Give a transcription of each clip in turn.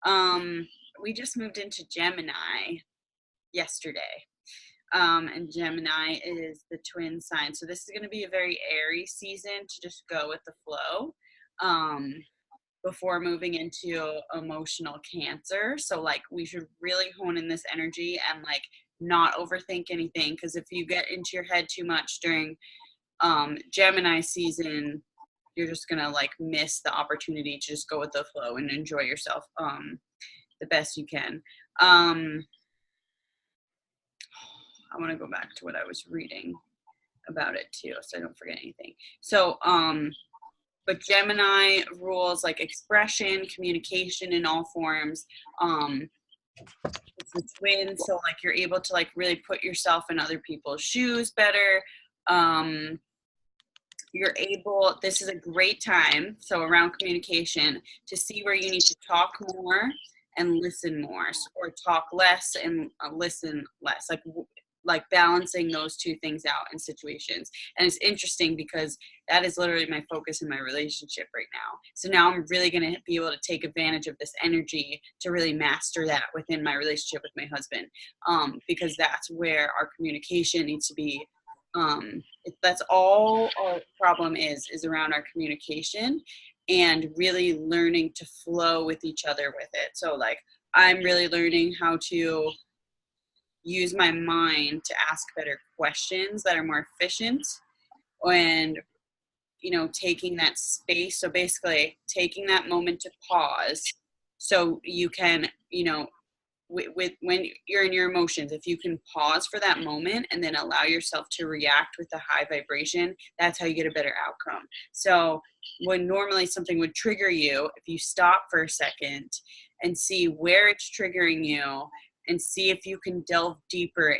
We just moved into Gemini yesterday. And Gemini is the twin sign. So this is going to be a very airy season to just go with the flow. Before moving into emotional Cancer. So like we should really hone in this energy and like not overthink anything, because if you get into your head too much during Gemini season, you're just gonna like miss the opportunity to just go with the flow and enjoy yourself the best you can. I want to go back to what I was reading about it too, so I don't forget anything. So but Gemini rules like expression, communication in all forms. It's the twin, so like you're able to like really put yourself in other people's shoes better. You're able, this is a great time, so around communication, to see where you need to talk more and listen more, or talk less and listen less, like balancing those two things out in situations. And it's interesting because that is literally my focus in my relationship right now. So now I'm really going to be able to take advantage of this energy to really master that within my relationship with my husband, because that's where our communication needs to be. That's all our problem is around our communication and really learning to flow with each other with it. So like I'm really learning how to use my mind to ask better questions that are more efficient, and taking that space. So basically taking that moment to pause, so you can with when you're in your emotions, if you can pause for that moment and then allow yourself to react with a high vibration, that's how you get a better outcome. So when normally something would trigger you, if you stop for a second and see where it's triggering you, and see if you can delve deeper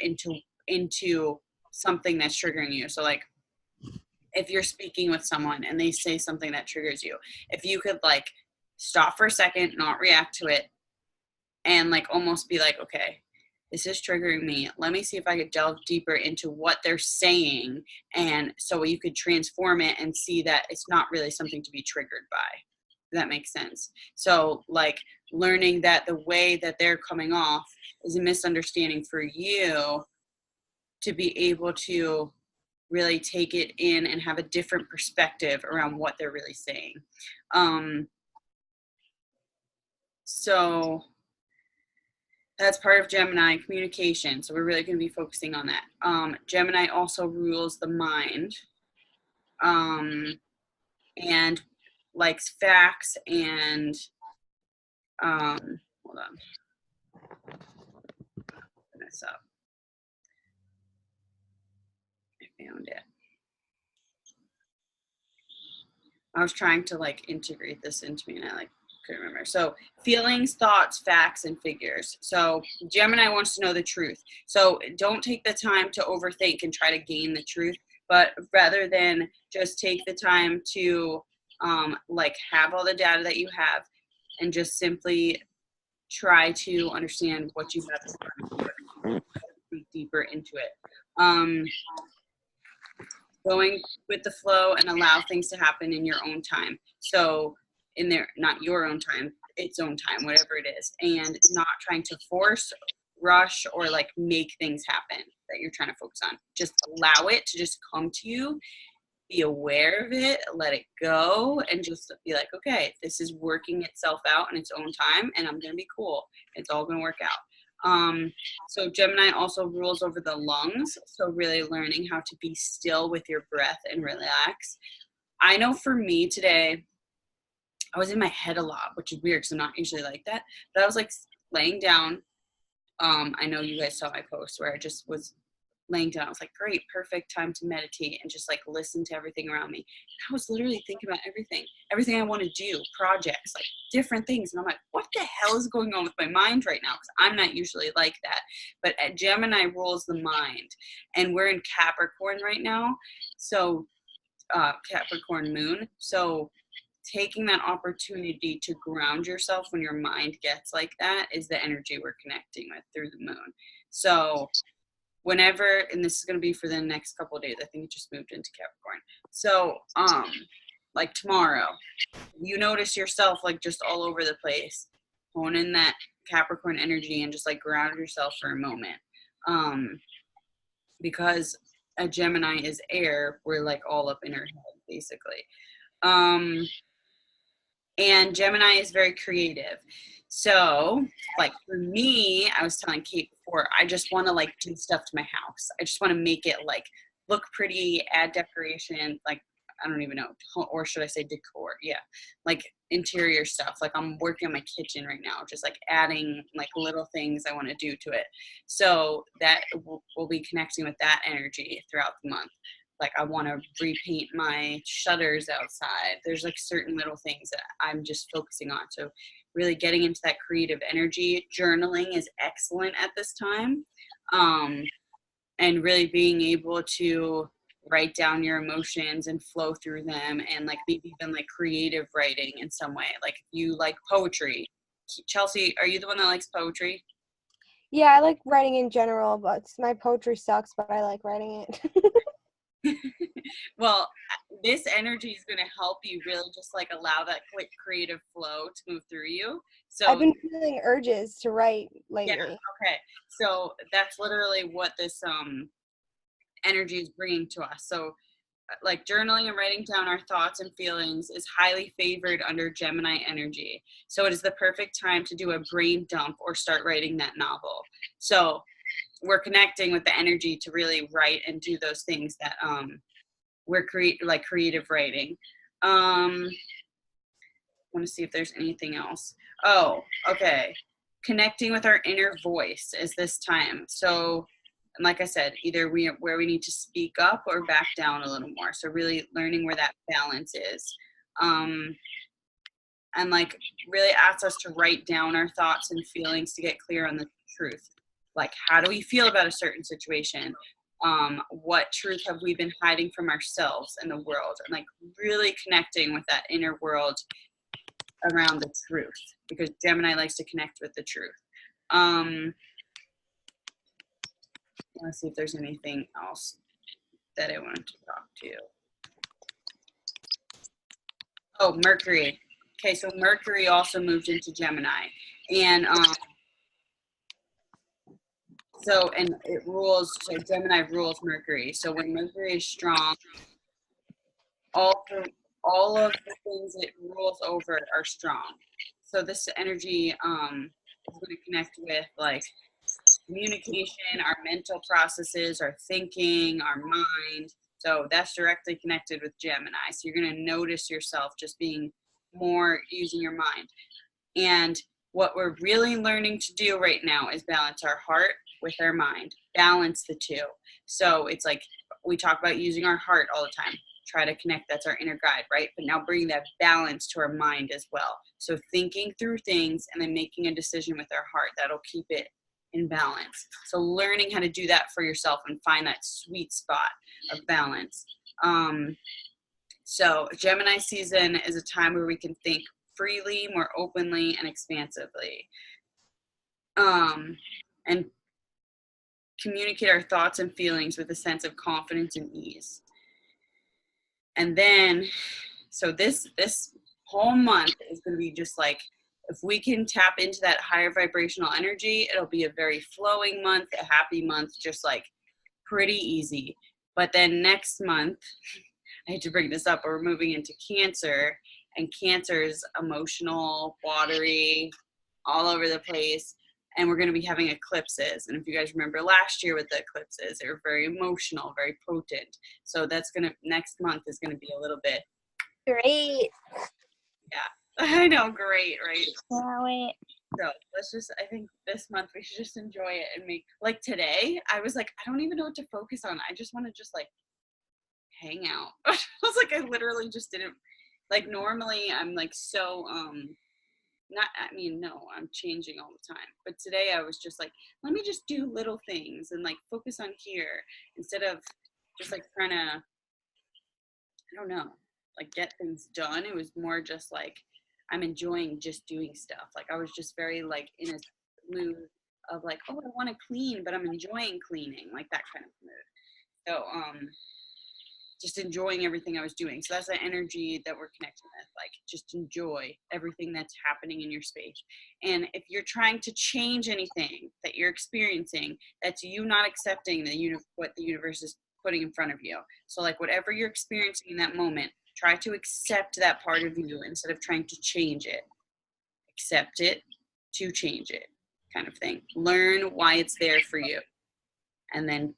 into something that's triggering you. So like if you're speaking with someone and they say something that triggers you, if you could like stop for a second, not react to it, and like almost be like, okay, this is triggering me. Let me see if I could delve deeper into what they're saying. And so you could transform it and see that it's not really something to be triggered by. If that makes sense. So like learning that the way that they're coming off is a misunderstanding for you, to be able to really take it in and have a different perspective around what they're really saying. So that's part of Gemini, communication. So we're really going to be focusing on that. Gemini also rules the mind, and likes facts and hold on. This up. I found it. I was trying to like integrate this into me and I like couldn't remember. So feelings, thoughts, facts, and figures. So Gemini wants to know the truth. So don't take the time to overthink and try to gain the truth, but rather than just take the time to like have all the data that you have and just simply try to understand what you have, deeper into it. Going with the flow and allow things to happen in your own time. So in there, not your own time, its own time, whatever it is, and not trying to force, rush, or like make things happen that you're trying to focus on. Just allow it to just come to you, be aware of it, let it go, and just be like, okay, this is working itself out in its own time, and I'm gonna be cool. It's all gonna work out. So Gemini also rules over the lungs. So really learning how to be still with your breath and relax. I know for me today, I was in my head a lot, which is weird because I'm not usually like that. But I was like laying down. I know you guys saw my post where I just was laying down. I was like, great, perfect time to meditate and just like listen to everything around me. And I was literally thinking about everything I want to do, projects, like different things. And I'm like, what the hell is going on with my mind right now? Because I'm not usually like that. But Gemini rules the mind. And we're in Capricorn right now. So Capricorn moon. So taking that opportunity to ground yourself when your mind gets like that is the energy we're connecting with through the moon. So whenever, and this is going to be for the next couple of days, I think it just moved into Capricorn. So like tomorrow, you notice yourself like just all over the place, hone in that Capricorn energy and just like ground yourself for a moment. Because a Gemini is air, we're like all up in our head basically. And Gemini is very creative. So, like for me, I was telling Kate before, I just want to like do stuff to my house. I just want to make it like look pretty, add decoration, like I don't even know, or should I say decor? Yeah, like interior stuff. Like I'm working on my kitchen right now, just like adding like little things I want to do to it. So that we'll be connecting with that energy throughout the month. Like I want to repaint my shutters outside. There's like certain little things that I'm just focusing on. So really getting into that creative energy. Journaling is excellent at this time. And really being able to write down your emotions and flow through them, and like maybe even like creative writing in some way. Like if you like poetry. Chelsea, are you the one that likes poetry? Yeah, I like writing in general, but my poetry sucks, but I like writing it. Well, this energy is going to help you really just like allow that quick creative flow to move through you. So I've been feeling urges to write lately. yeah, okay. So that's literally what this energy is bringing to us. So like journaling and writing down our thoughts and feelings is highly favored under Gemini energy. So it is the perfect time to do a brain dump or start writing that novel. So we're connecting with the energy to really write and do those things that we're creative writing. Want to see if there's anything else. Oh, okay. Connecting with our inner voice is this time. So, like I said, either where we need to speak up or back down a little more. So really learning where that balance is. And like really asks us to write down our thoughts and feelings to get clear on the truth. Like, how do we feel about a certain situation? What truth have we been hiding from ourselves and the world? And like really connecting with that inner world around the truth, because Gemini likes to connect with the truth. Let's see if there's anything else that I wanted to talk to you. Oh, Mercury. Okay, so Mercury also moved into Gemini. And and it rules, so Gemini rules Mercury. So when Mercury is strong, all of the things it rules over are strong. So this energy is going to connect with like communication, our mental processes, our thinking, our mind. So that's directly connected with Gemini. So you're going to notice yourself just being more using your mind. And what we're really learning to do right now is balance our heart with our mind, balance the two. So it's like we talk about using our heart all the time. Try to connect, that's our inner guide, right? But now bring that balance to our mind as well. So thinking through things and then making a decision with our heart, that'll keep it in balance. So learning how to do that for yourself and find that sweet spot of balance. So Gemini season is a time where we can think freely, more openly, and expansively. And communicate our thoughts and feelings with a sense of confidence and ease. And then, so this whole month is going to be just like, if we can tap into that higher vibrational energy, it'll be a very flowing month, a happy month, just like pretty easy. But then next month, I hate to bring this up, but we're moving into Cancer, and Cancer is emotional, watery, all over the place. And we're going to be having eclipses. And if you guys remember last year with the eclipses, they were very emotional, very potent. So next month is going to be a little bit. Great. Yeah, I know, great, right? Yeah, wait. So I think this month we should just enjoy it and like today, I was like, I don't even know what to focus on. I just want to just like hang out. I was like, I literally just didn't, like normally I'm like so, no, I'm changing all the time. But today I was just like, let me just do little things and like focus on here instead of just like trying to, I don't know, like get things done. It was more just like, I'm enjoying just doing stuff. Like I was just very like in a mood of like, oh, I want to clean, but I'm enjoying cleaning, like that kind of mood. So, just enjoying everything I was doing. So that's the energy that we're connecting with. Like, just enjoy everything that's happening in your space. And if you're trying to change anything that you're experiencing, that's you not accepting what the universe is putting in front of you. So like whatever you're experiencing in that moment, try to accept that part of you instead of trying to change it. Accept it to change it, kind of thing. Learn why it's there for you, and then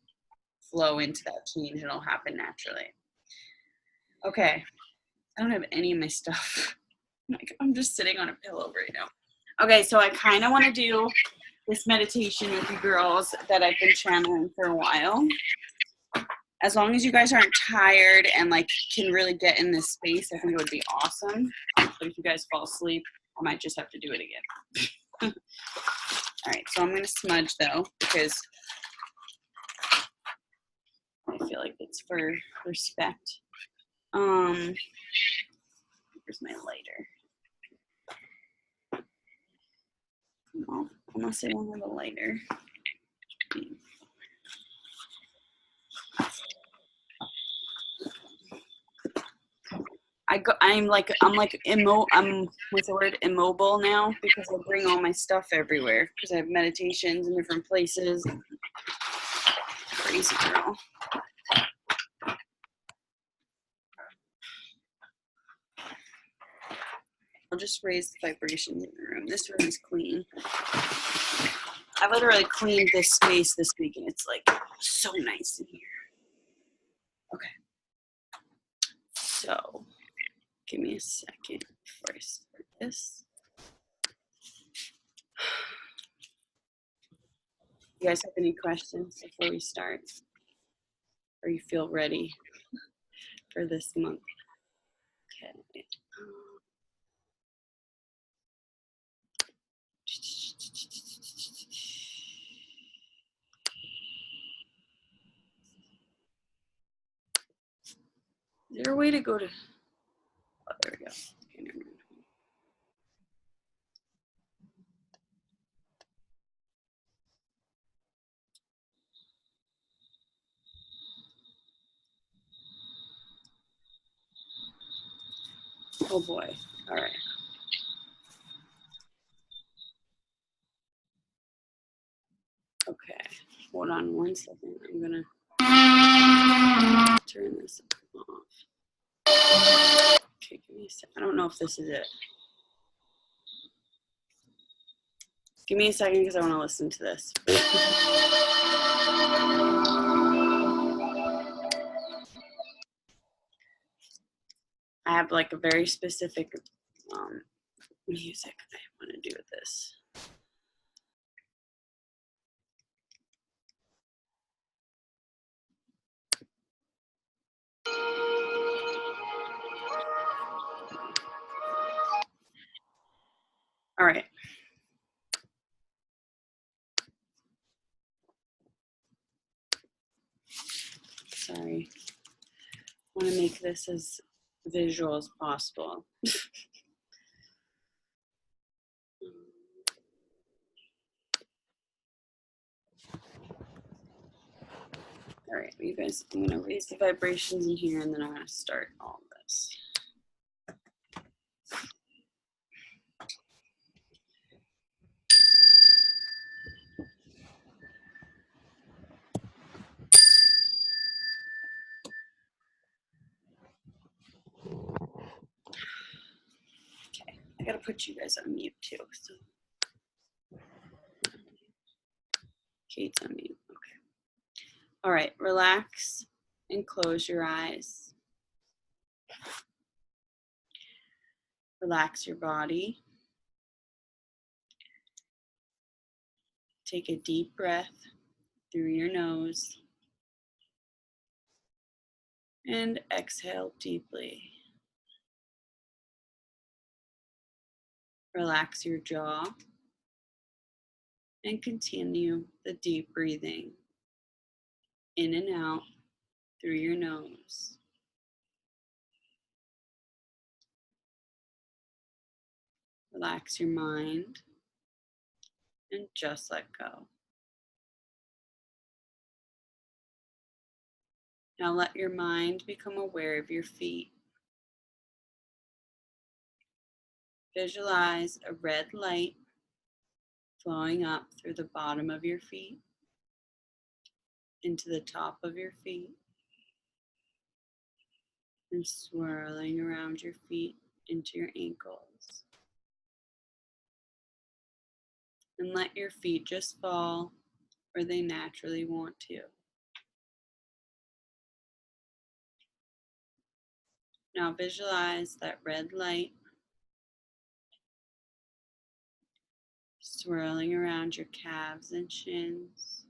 flow into that change. It'll happen naturally. Okay, I don't have any of my stuff. I'm just sitting on a pillow right now. Okay, so I kind of want to do this meditation with you girls that I've been channeling for a while. As long as you guys aren't tired and like can really get in this space, I think it would be awesome. But if you guys fall asleep, I might just have to do it again. All right, so I'm going to smudge though, because I feel like it's for respect. Where's my lighter? Oh, unless I don't have a lighter. I'm what's the word, immobile now, because I bring all my stuff everywhere because I have meditations in different places. Crazy girl. I'll just raise the vibrations in the room. This room is clean. I literally cleaned this space this week and it's like so nice in here. Okay. So give me a second before I start this. You guys have any questions before we start? Or you feel ready for this month? Okay. Is there a way to go to, oh, there we go. Okay, never mind. Oh boy. All right. Okay. Hold on one second. I'm gonna turn this off. Okay, give me a second. I don't know if this is it. Give me a second because I want to listen to this. I have like a very specific music I want to do with this. All right. Sorry. I want to make this as visual as possible. All right, you guys, I'm going to raise the vibrations in here and then I'm going to start all of this. Okay, I got to put you guys on mute too. So. Kate's on mute. Okay. All right, relax and close your eyes. Relax your body. Take a deep breath through your nose and exhale deeply. Relax your jaw and continue the deep breathing in and out through your nose. Relax your mind and just let go. Now let your mind become aware of your feet. Visualize a red light flowing up through the bottom of your feet into the top of your feet and swirling around your feet into your ankles. And let your feet just fall where they naturally want to. Now visualize that red light swirling around your calves and shins.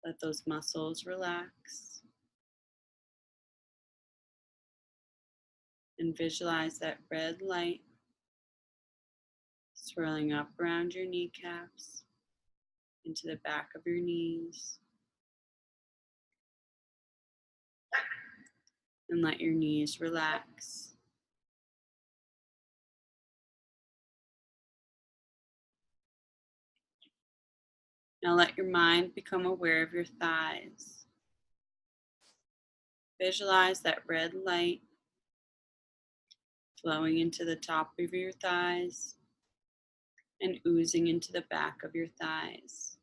Let those muscles relax. And visualize that red light swirling up around your kneecaps into the back of your knees. And let your knees relax. Now let your mind become aware of your thighs. Visualize that red light flowing into the top of your thighs and oozing into the back of your thighs.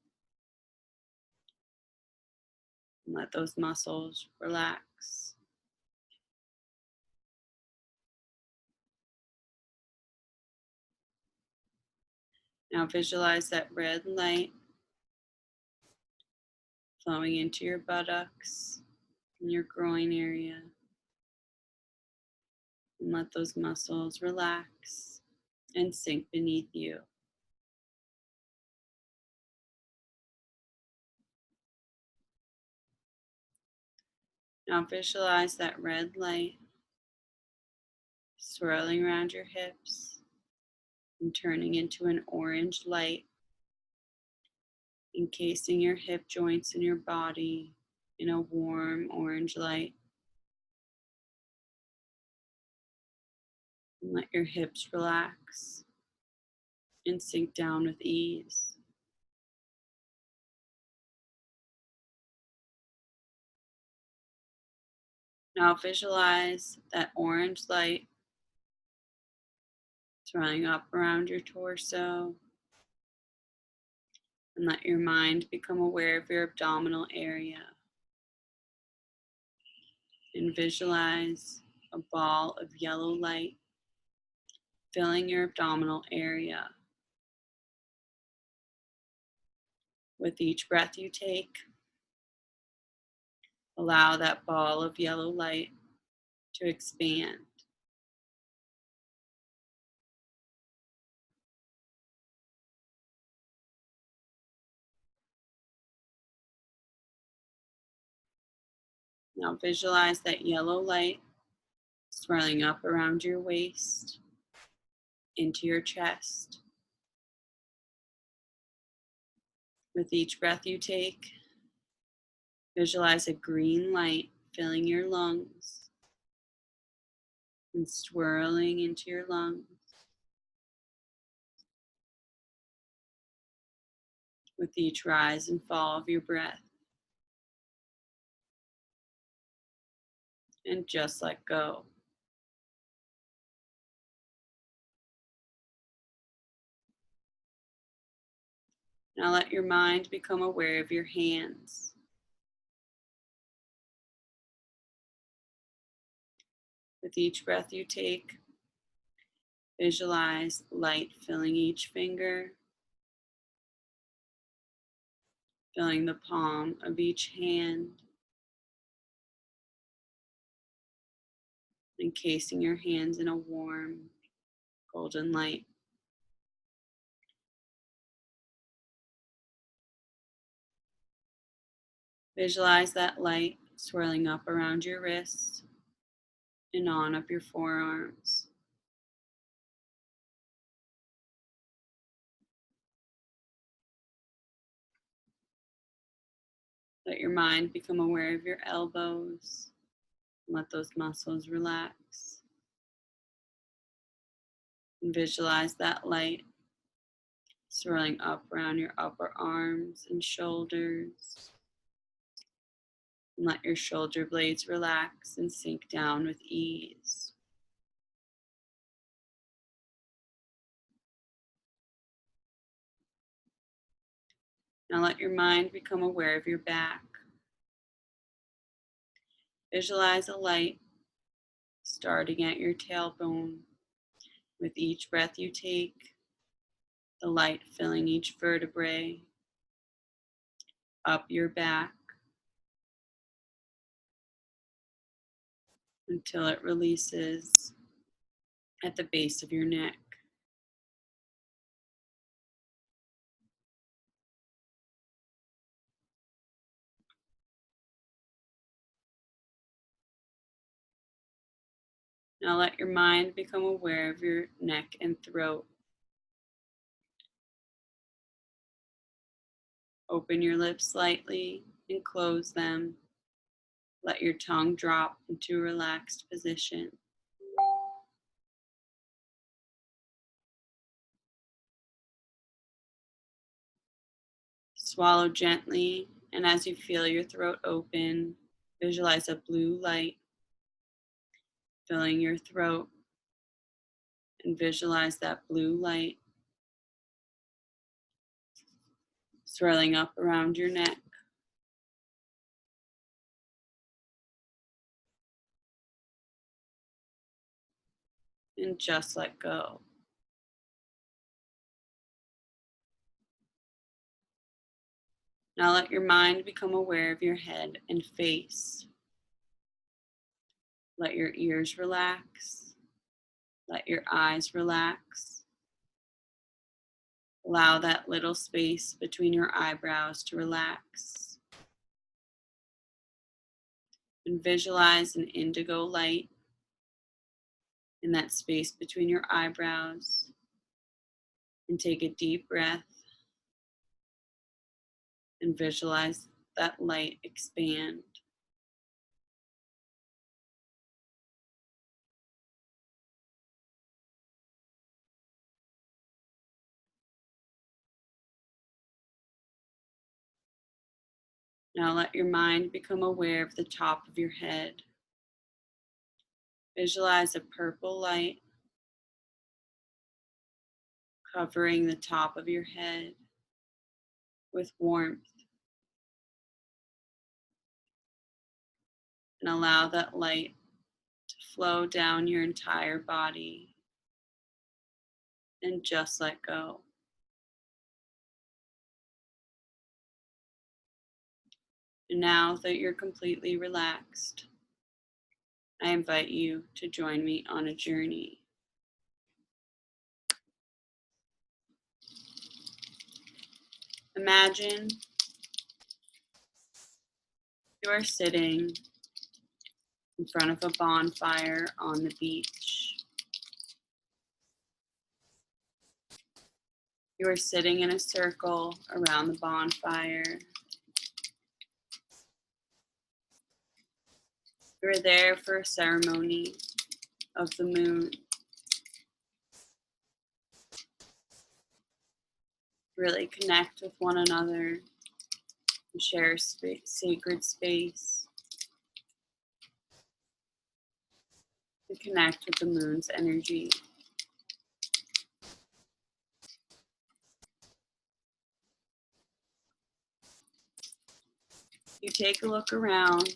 And let those muscles relax. Now visualize that red light flowing into your buttocks and your groin area. And let those muscles relax and sink beneath you. Now visualize that red light swirling around your hips and turning into an orange light, encasing your hip joints and your body in a warm orange light. And let your hips relax and sink down with ease. Now visualize that orange light swirling up around your torso, and let your mind become aware of your abdominal area. And visualize a ball of yellow light filling your abdominal area. With each breath you take, allow that ball of yellow light to expand. Now visualize that yellow light swirling up around your waist, into your chest. With each breath you take, visualize a green light filling your lungs and swirling into your lungs. With each rise and fall of your breath. And just let go. Now let your mind become aware of your hands. With each breath you take, visualize light filling each finger, filling the palm of each hand, encasing your hands in a warm, golden light. Visualize that light swirling up around your wrists and on up your forearms. Let your mind become aware of your elbows. Let those muscles relax. And visualize that light swirling up around your upper arms and shoulders, And let your shoulder blades relax and sink down with ease. Now let your mind become aware of your back. Visualize a light starting at your tailbone. With each breath you take, the light filling each vertebrae, up your back, until it releases at the base of your neck. Now let your mind become aware of your neck and throat. Open your lips slightly and close them. Let your tongue drop into a relaxed position. Swallow gently, and as you feel your throat open, visualize a blue light filling your throat, and visualize that blue light swirling up around your neck. And just let go. Now let your mind become aware of your head and face. Let your ears relax. Let your eyes relax. Allow that little space between your eyebrows to relax. And visualize an indigo light in that space between your eyebrows. And take a deep breath and visualize that light expand. Now let your mind become aware of the top of your head. Visualize a purple light covering the top of your head with warmth, and allow that light to flow down your entire body, and just let go. And now that you're completely relaxed, I invite you to join me on a journey. Imagine you are sitting in front of a bonfire on the beach. You are sitting in a circle around the bonfire. You are there for a ceremony of the moon. Really connect with one another and share sacred space. To connect with the moon's energy. You take a look around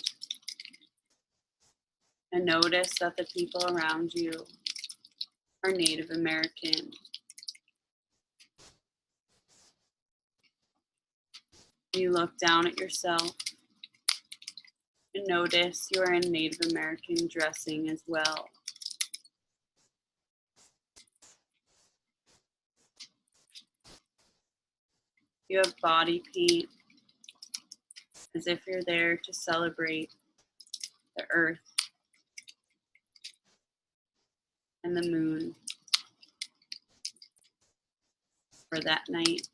and notice that the people around you are Native American. You look down at yourself and notice you are in Native American dressing as well. You have body paint as if you're there to celebrate the earth and the moon for that night.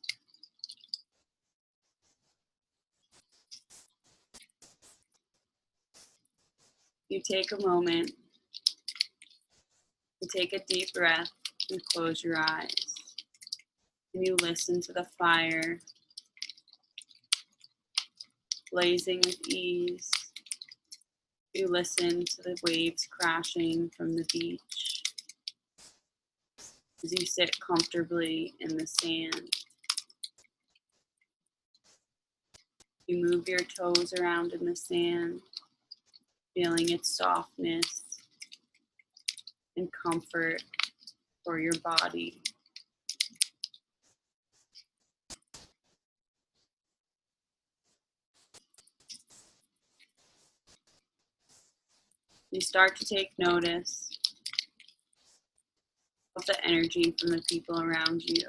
You take a moment and take a deep breath and close your eyes. And you listen to the fire blazing with ease You listen to the waves crashing from the beach as you sit comfortably in the sand. You move your toes around in the sand, feeling its softness and comfort for your body. You start to take notice of the energy from the people around you,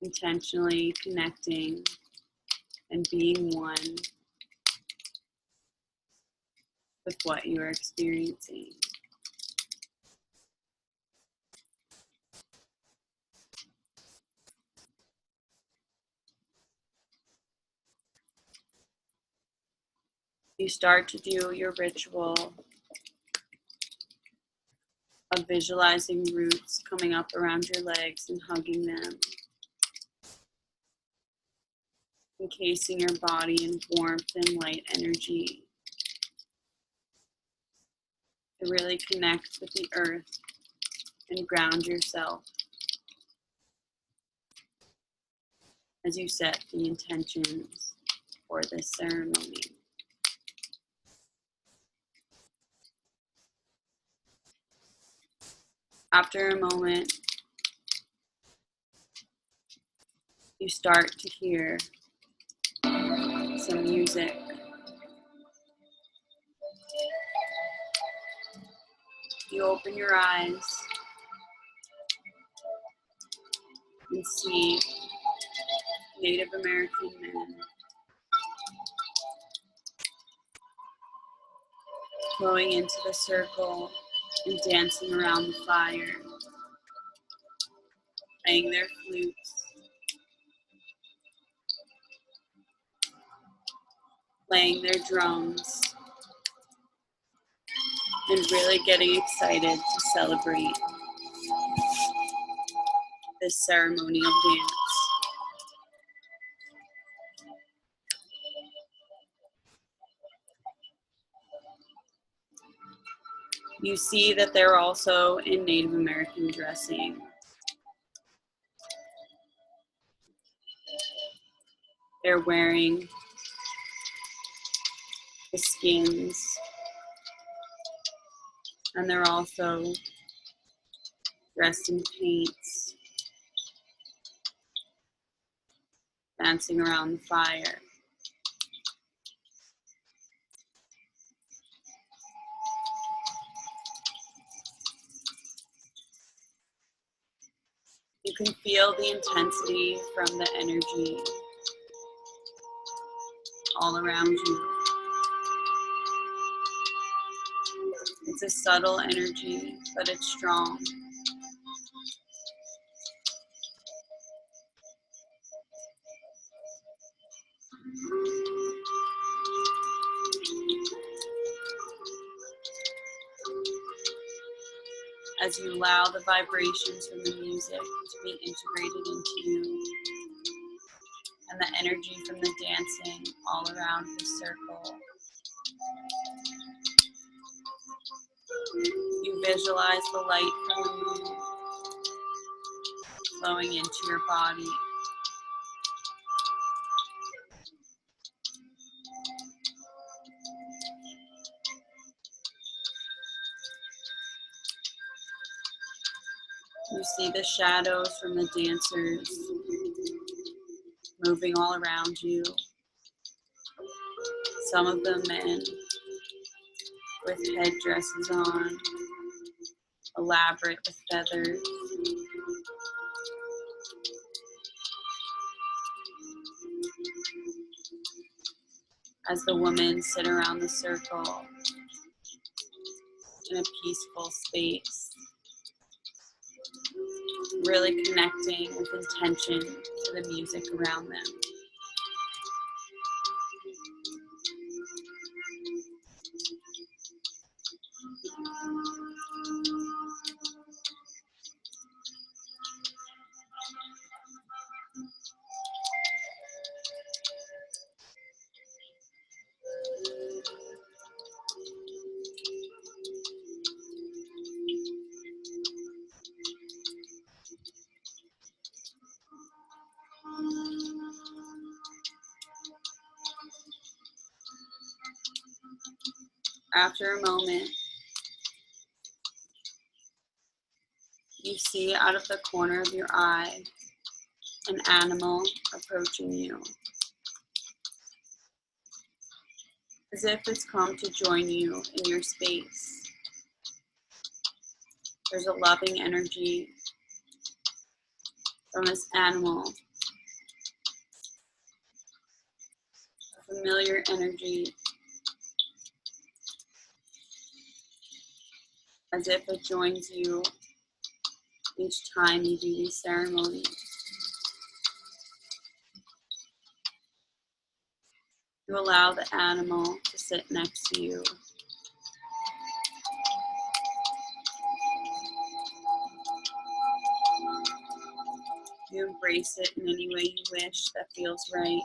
intentionally connecting and being one with what you are experiencing. You start to do your ritual of visualizing roots coming up around your legs and hugging them, encasing your body in warmth and light energy to really connect with the earth and ground yourself as you set the intentions for this ceremony. After a moment, you start to hear some music. You open your eyes and see Native American men going into the circle and dancing around the fire, playing their flutes, playing their drums, and really getting excited to celebrate this ceremonial dance. You see that they're also in Native American dressing. They're wearing the skins, and they're also dressed in paints, dancing around the fire. You can feel the intensity from the energy all around you. It's a subtle energy, but it's strong. As you allow the vibrations from the music to be integrated into you, and the energy from the dancing all around the circle. You visualize the light from the moon flowing into your body. You see the shadows from the dancers moving all around you. Some of them men with headdresses on, elaborate with feathers. As the women sit around the circle in a peaceful space, really connecting with intention to the music around them. After a moment, you see out of the corner of your eye an animal approaching you, as if it's come to join you in your space. There's a loving energy from this animal, a familiar energy, as if it joins you each time you do these ceremonies. You allow the animal to sit next to you. You embrace it in any way you wish that feels right.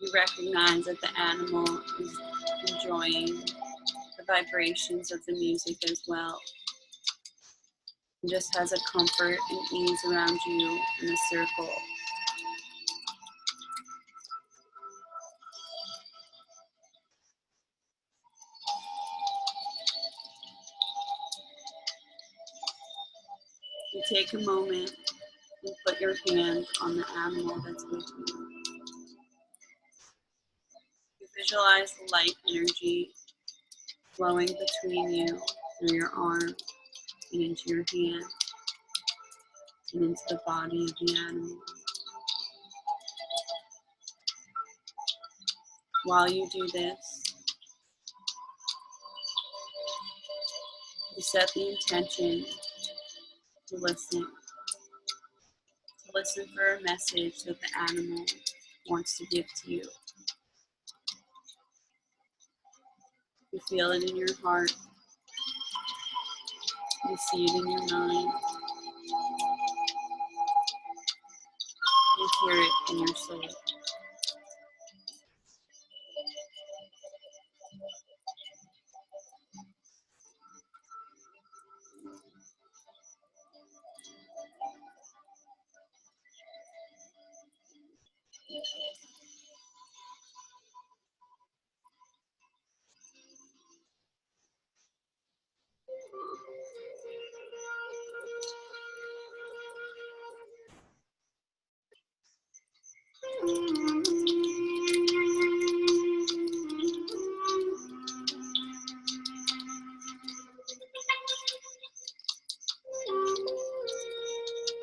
You recognize that the animal is enjoying the vibrations of the music as well. It just has a comfort and ease around you in a circle. You take a moment and put your hand on the animal that's with you. You visualize the light energy flowing between you through your arm and into your hand and into the body of the animal. While you do this, you set the intention to listen for a message that the animal wants to give to you. You feel it in your heart. You see it in your mind. You hear it in your soul.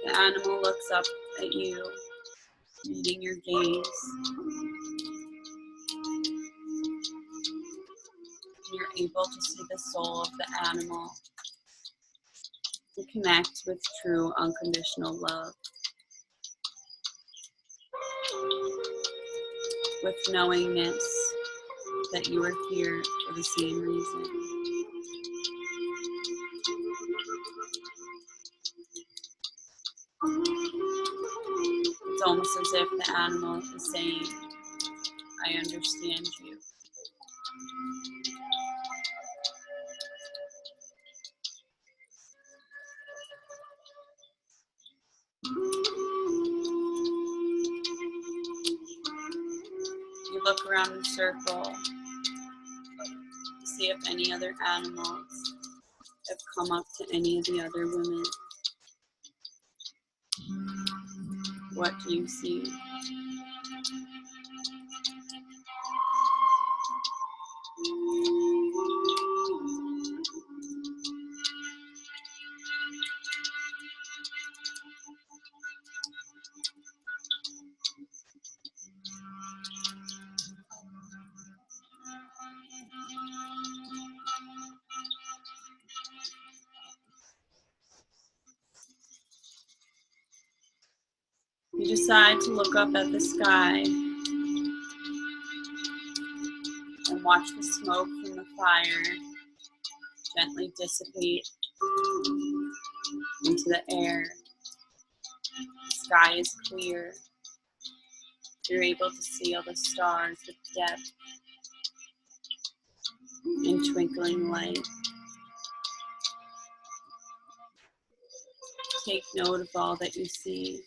The animal looks up at you, meeting your gaze. You're able to see the soul of the animal and connect with true unconditional love. With knowingness that you are here for the same reason. It's almost as if the animal is saying, I understand you. You look around the circle to see if any other animals have come up to any of the other women. What do you see? You decide to look up at the sky and watch the smoke from the fire gently dissipate into the air. The sky is clear. You're able to see all the stars with depth and twinkling light. Take note of all that you see.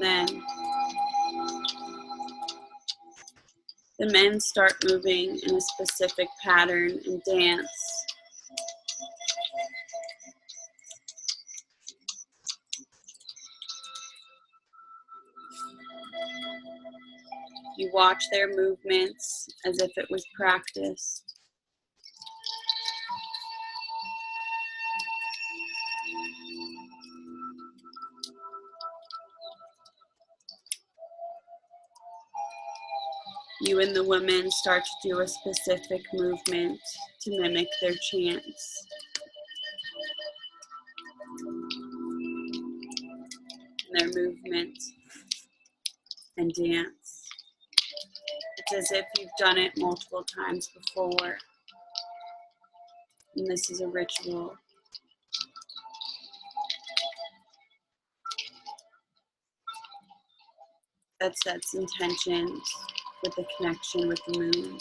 then the men start moving in a specific pattern and dance. You watch their movements as if it was practiced. You and the women start to do a specific movement to mimic their chants. Their movement and dance. It's as if you've done it multiple times before. And this is a ritual. That sets intentions with the connection with the moon.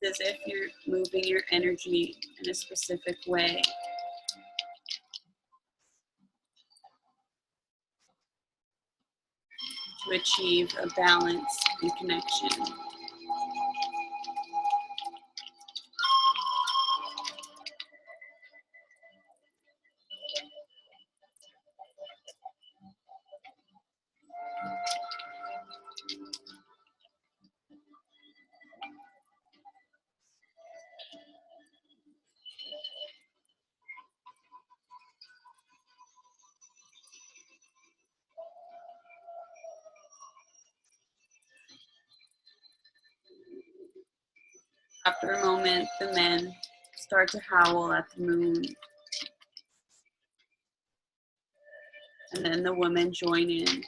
It's as if you're moving your energy in a specific way. To achieve a balance and connection. After a moment, the men start to howl at the moon. And then the women join in.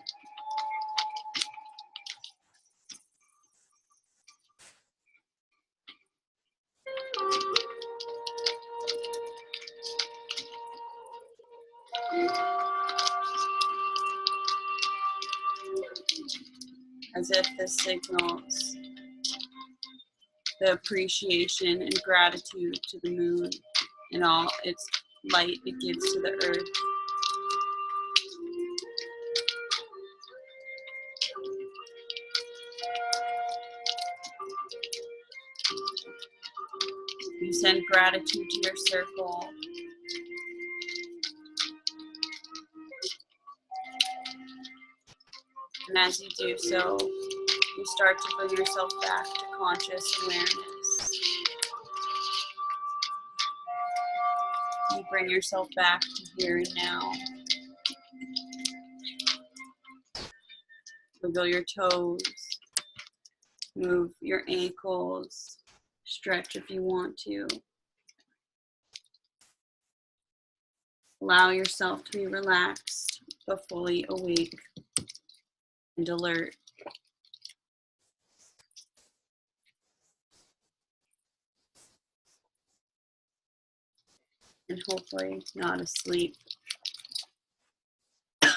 As if this signals the appreciation and gratitude to the moon and all its light it gives to the earth. You send gratitude to your circle. And as you do so, you start to bring yourself back to conscious awareness. You bring yourself back to here and now. Wiggle your toes. Move your ankles. Stretch if you want to. Allow yourself to be relaxed, but fully awake and alert. And hopefully not asleep. Let's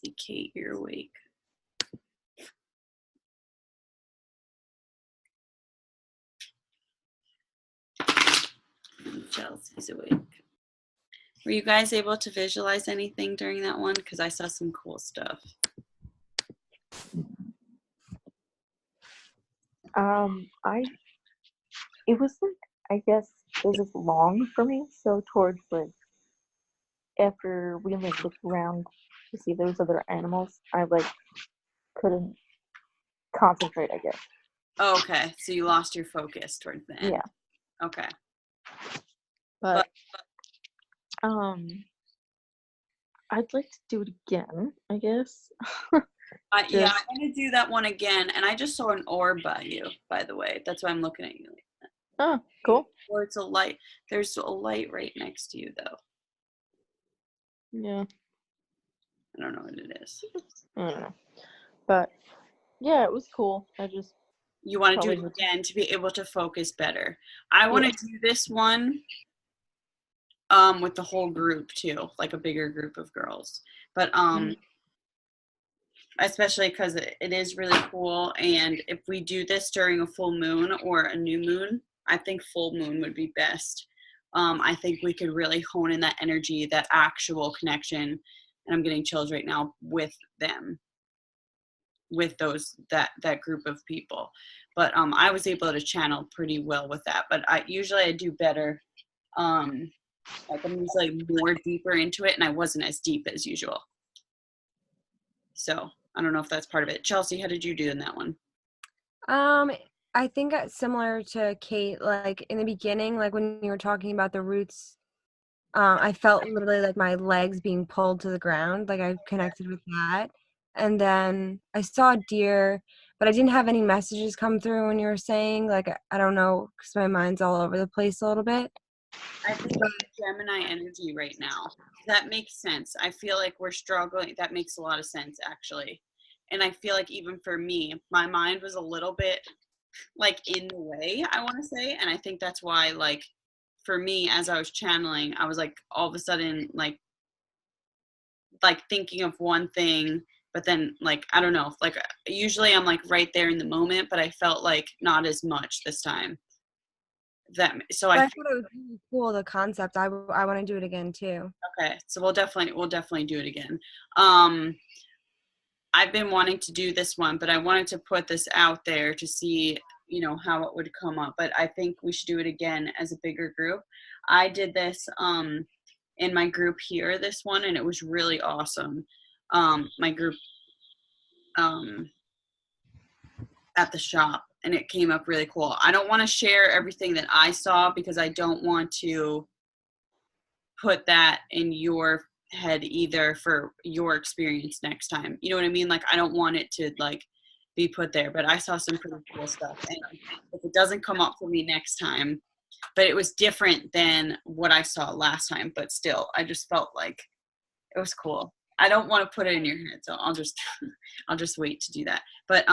see, Kate, you're awake. And Chelsea's awake. Were you guys able to visualize anything during that one? Because I saw some cool stuff. It was like, I guess it was just long for me, so towards like after we like looked around to see if there was other animals, I like couldn't concentrate, I guess. Oh, okay, so you lost your focus towards the end. Yeah. Okay. But I'd like to do it again, I guess. Yeah, I'm gonna do that one again, and I just saw an orb by you, by the way. That's why I'm looking at you like that. Oh, cool. Or it's a light. There's a light right next to you, though. Yeah. I don't know what it is. I don't know. But yeah, it was cool. You want to do it again to be able to focus better. I want to do this one with the whole group too, like a bigger group of girls. But especially because it is really cool. And if we do this during a full moon or a new moon, I think full moon would be best. I think we could really hone in that energy, that actual connection. And I'm getting chills right now with them, with that group of people. But I was able to channel pretty well with that. But I usually do better. Like I'm usually more deeper into it, and I wasn't as deep as usual. So I don't know if that's part of it. Chelsea, how did you do in that one? I think similar to Kate, like in the beginning, like when you were talking about the roots, I felt literally like my legs being pulled to the ground. Like I connected with that. And then I saw deer, but I didn't have any messages come through when you were saying, like, I don't know, because my mind's all over the place a little bit. I think it's Gemini energy right now. That makes sense. I feel like we're struggling. That makes a lot of sense, actually. And I feel like even for me, my mind was a little bit like in the way, I want to say. And I think that's why, like, for me, as I was channeling, I was like all of a sudden like thinking of one thing, but then like I don't know, like usually I'm like right there in the moment, but I felt like not as much this time. That so But I I thought it was really cool, the concept. I want to do it again too. Okay, so we'll definitely do it again. I've been wanting to do this one, but I wanted to put this out there to see, how it would come up. But I think we should do it again as a bigger group. I did this in my group here, this one, and it was really awesome. My group at the shop, and it came up really cool. I don't want to share everything that I saw because I don't want to put that in your head either for your experience next time. You know what I mean? Like I don't want it to like be put there, but I saw some pretty cool stuff. And if it doesn't come up for me next time, but it was different than what I saw last time, but still I just felt like it was cool. I don't want to put it in your head, so I'll just I'll just wait to do that. But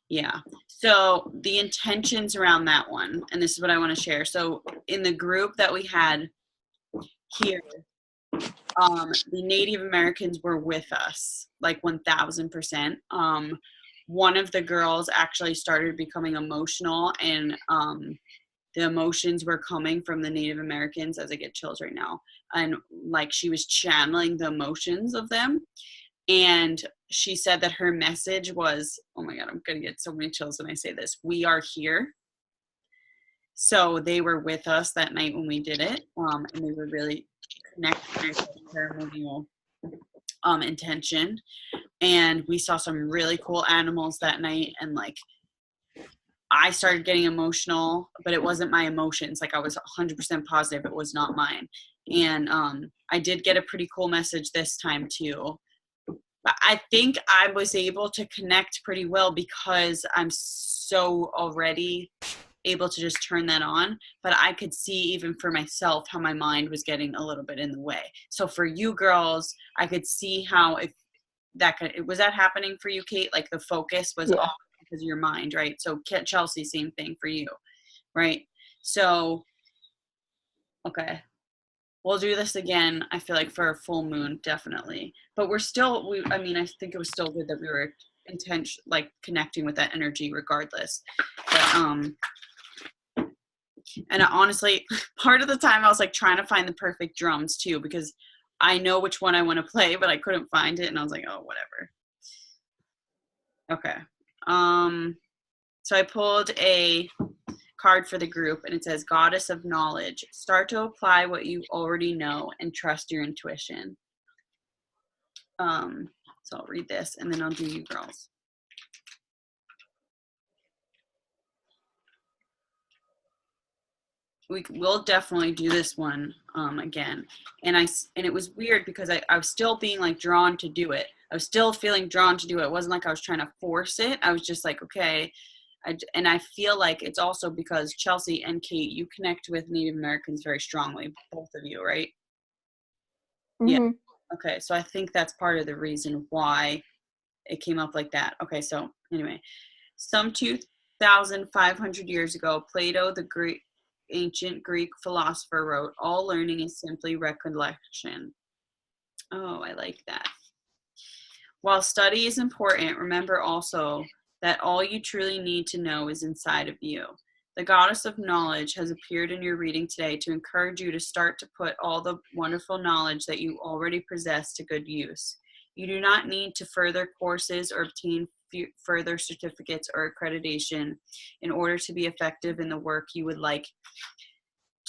yeah. So the intentions around that one, and this is what I want to share. So in the group that we had here, the Native Americans were with us, like 1000%. One of the girls actually started becoming emotional, and the emotions were coming from the Native Americans, as I get chills right now. And like she was channeling the emotions of them. And she said that her message was, oh my God, I'm going to get so many chills when I say this. We are here. So they were with us that night when we did it. And they were really connected with ceremonial intention. And we saw some really cool animals that night. And like, I started getting emotional, but it wasn't my emotions. Like I was 100% positive it was not mine. And I did get a pretty cool message this time too. I think I was able to connect pretty well because I'm so already able to just turn that on. But I could see even for myself how my mind was getting a little bit in the way. So for you girls, I could see how if that could, was that happening for you, Kate? Like the focus was off because of your mind, right? So Chelsea, same thing for you, right? So, okay. We'll do this again, I feel like for a full moon, definitely. But we're still, I mean, I think it was still good that we were like connecting with that energy regardless. But, and honestly, part of the time I was like trying to find the perfect drums too, because I know which one I want to play, but I couldn't find it. And I was like, oh, whatever. Okay. So I pulled a card for the group, and it says Goddess of Knowledge. Start to apply what you already know and trust your intuition. So I'll read this and then I'll do you girls. We will definitely do this one again. And it was weird because I was still being like drawn to do it. I was still feeling drawn to do it. It wasn't like I was trying to force it. I was just like, okay. And I feel like it's also because Chelsea and Kate, you connect with Native Americans very strongly, both of you, right? Mm-hmm. Yeah. Okay, so I think that's part of the reason why it came up like that. Okay, so anyway, some 2,500 years ago, Plato, the ancient Greek philosopher, wrote, "All learning is simply recollection." Oh, I like that. While study is important, remember also that all you truly need to know is inside of you. The goddess of knowledge has appeared in your reading today to encourage you to start to put all the wonderful knowledge that you already possess to good use. You do not need to further courses or obtain further certificates or accreditation in order to be effective in the work you would like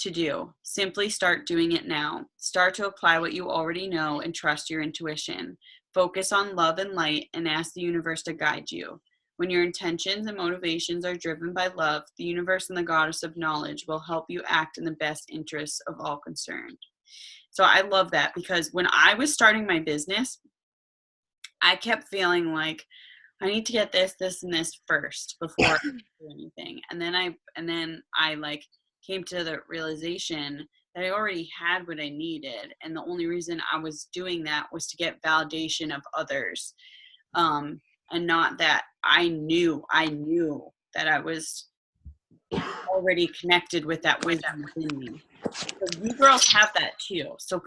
to do. Simply start doing it now. Start to apply what you already know and trust your intuition. Focus on love and light and ask the universe to guide you. When your intentions and motivations are driven by love, the universe and the goddess of knowledge will help you act in the best interests of all concerned. So I love that, because when I was starting my business, I kept feeling like I need to get this, this, and this first before I do anything. And then I like came to the realization that I already had what I needed, and the only reason I was doing that was to get validation of others, and not that I knew that I was already connected with that wisdom within me. So you girls have that too. So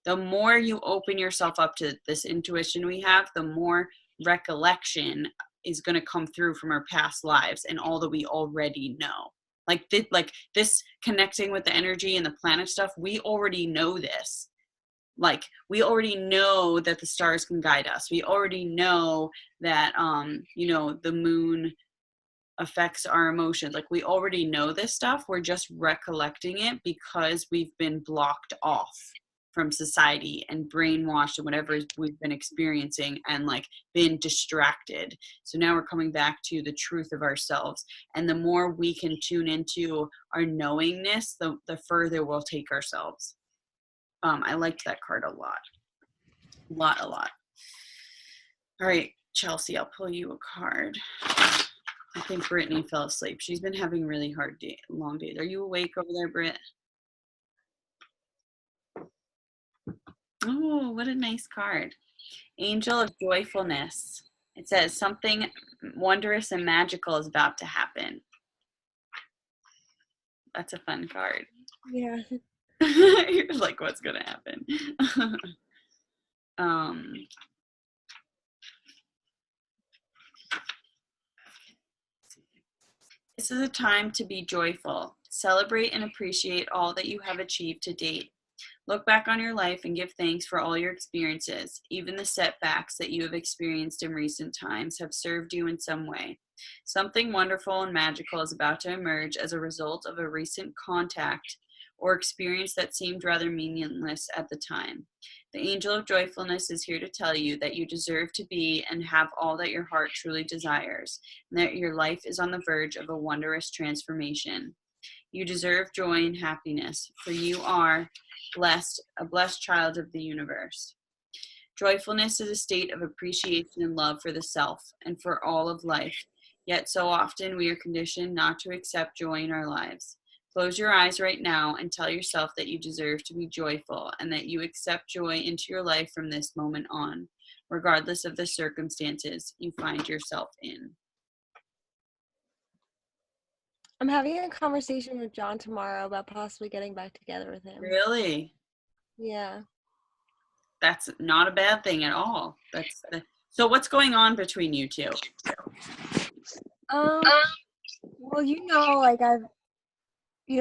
the more you open yourself up to this intuition we have, the more recollection is going to come through from our past lives and all that we already know. Like this connecting with the energy and the planet stuff, we already know this. Like, we already know that the stars can guide us. We already know that, the moon affects our emotions. Like, we already know this stuff. We're just recollecting it because we've been blocked off from society and brainwashed and whatever we've been experiencing and like been distracted. So now we're coming back to the truth of ourselves. And the more we can tune into our knowingness, the further we'll take ourselves. I liked that card a lot. A lot. All right, Chelsea, I'll pull you a card. I think Brittany fell asleep. She's been having really long days. Are you awake over there, Britt? Oh, what a nice card. Angel of Joyfulness. It says something wondrous and magical is about to happen. That's a fun card. Yeah. You're like, what's gonna happen? This is a time to be joyful. Celebrate and appreciate all that you have achieved to date. Look back on your life and give thanks for all your experiences. Even the setbacks that you have experienced in recent times have served you in some way. Something wonderful and magical is about to emerge as a result of a recent contact or experience that seemed rather meaningless at the time. The angel of joyfulness is here to tell you that you deserve to be and have all that your heart truly desires, and that your life is on the verge of a wondrous transformation. You deserve joy and happiness, for you are a blessed child of the universe. Joyfulness is a state of appreciation and love for the self and for all of life, yet so often we are conditioned not to accept joy in our lives. Close your eyes right now and tell yourself that you deserve to be joyful and that you accept joy into your life from this moment on, regardless of the circumstances you find yourself in. I'm having a conversation with John tomorrow about possibly getting back together with him. Really? Yeah. That's not a bad thing at all. So what's going on between you two? Well,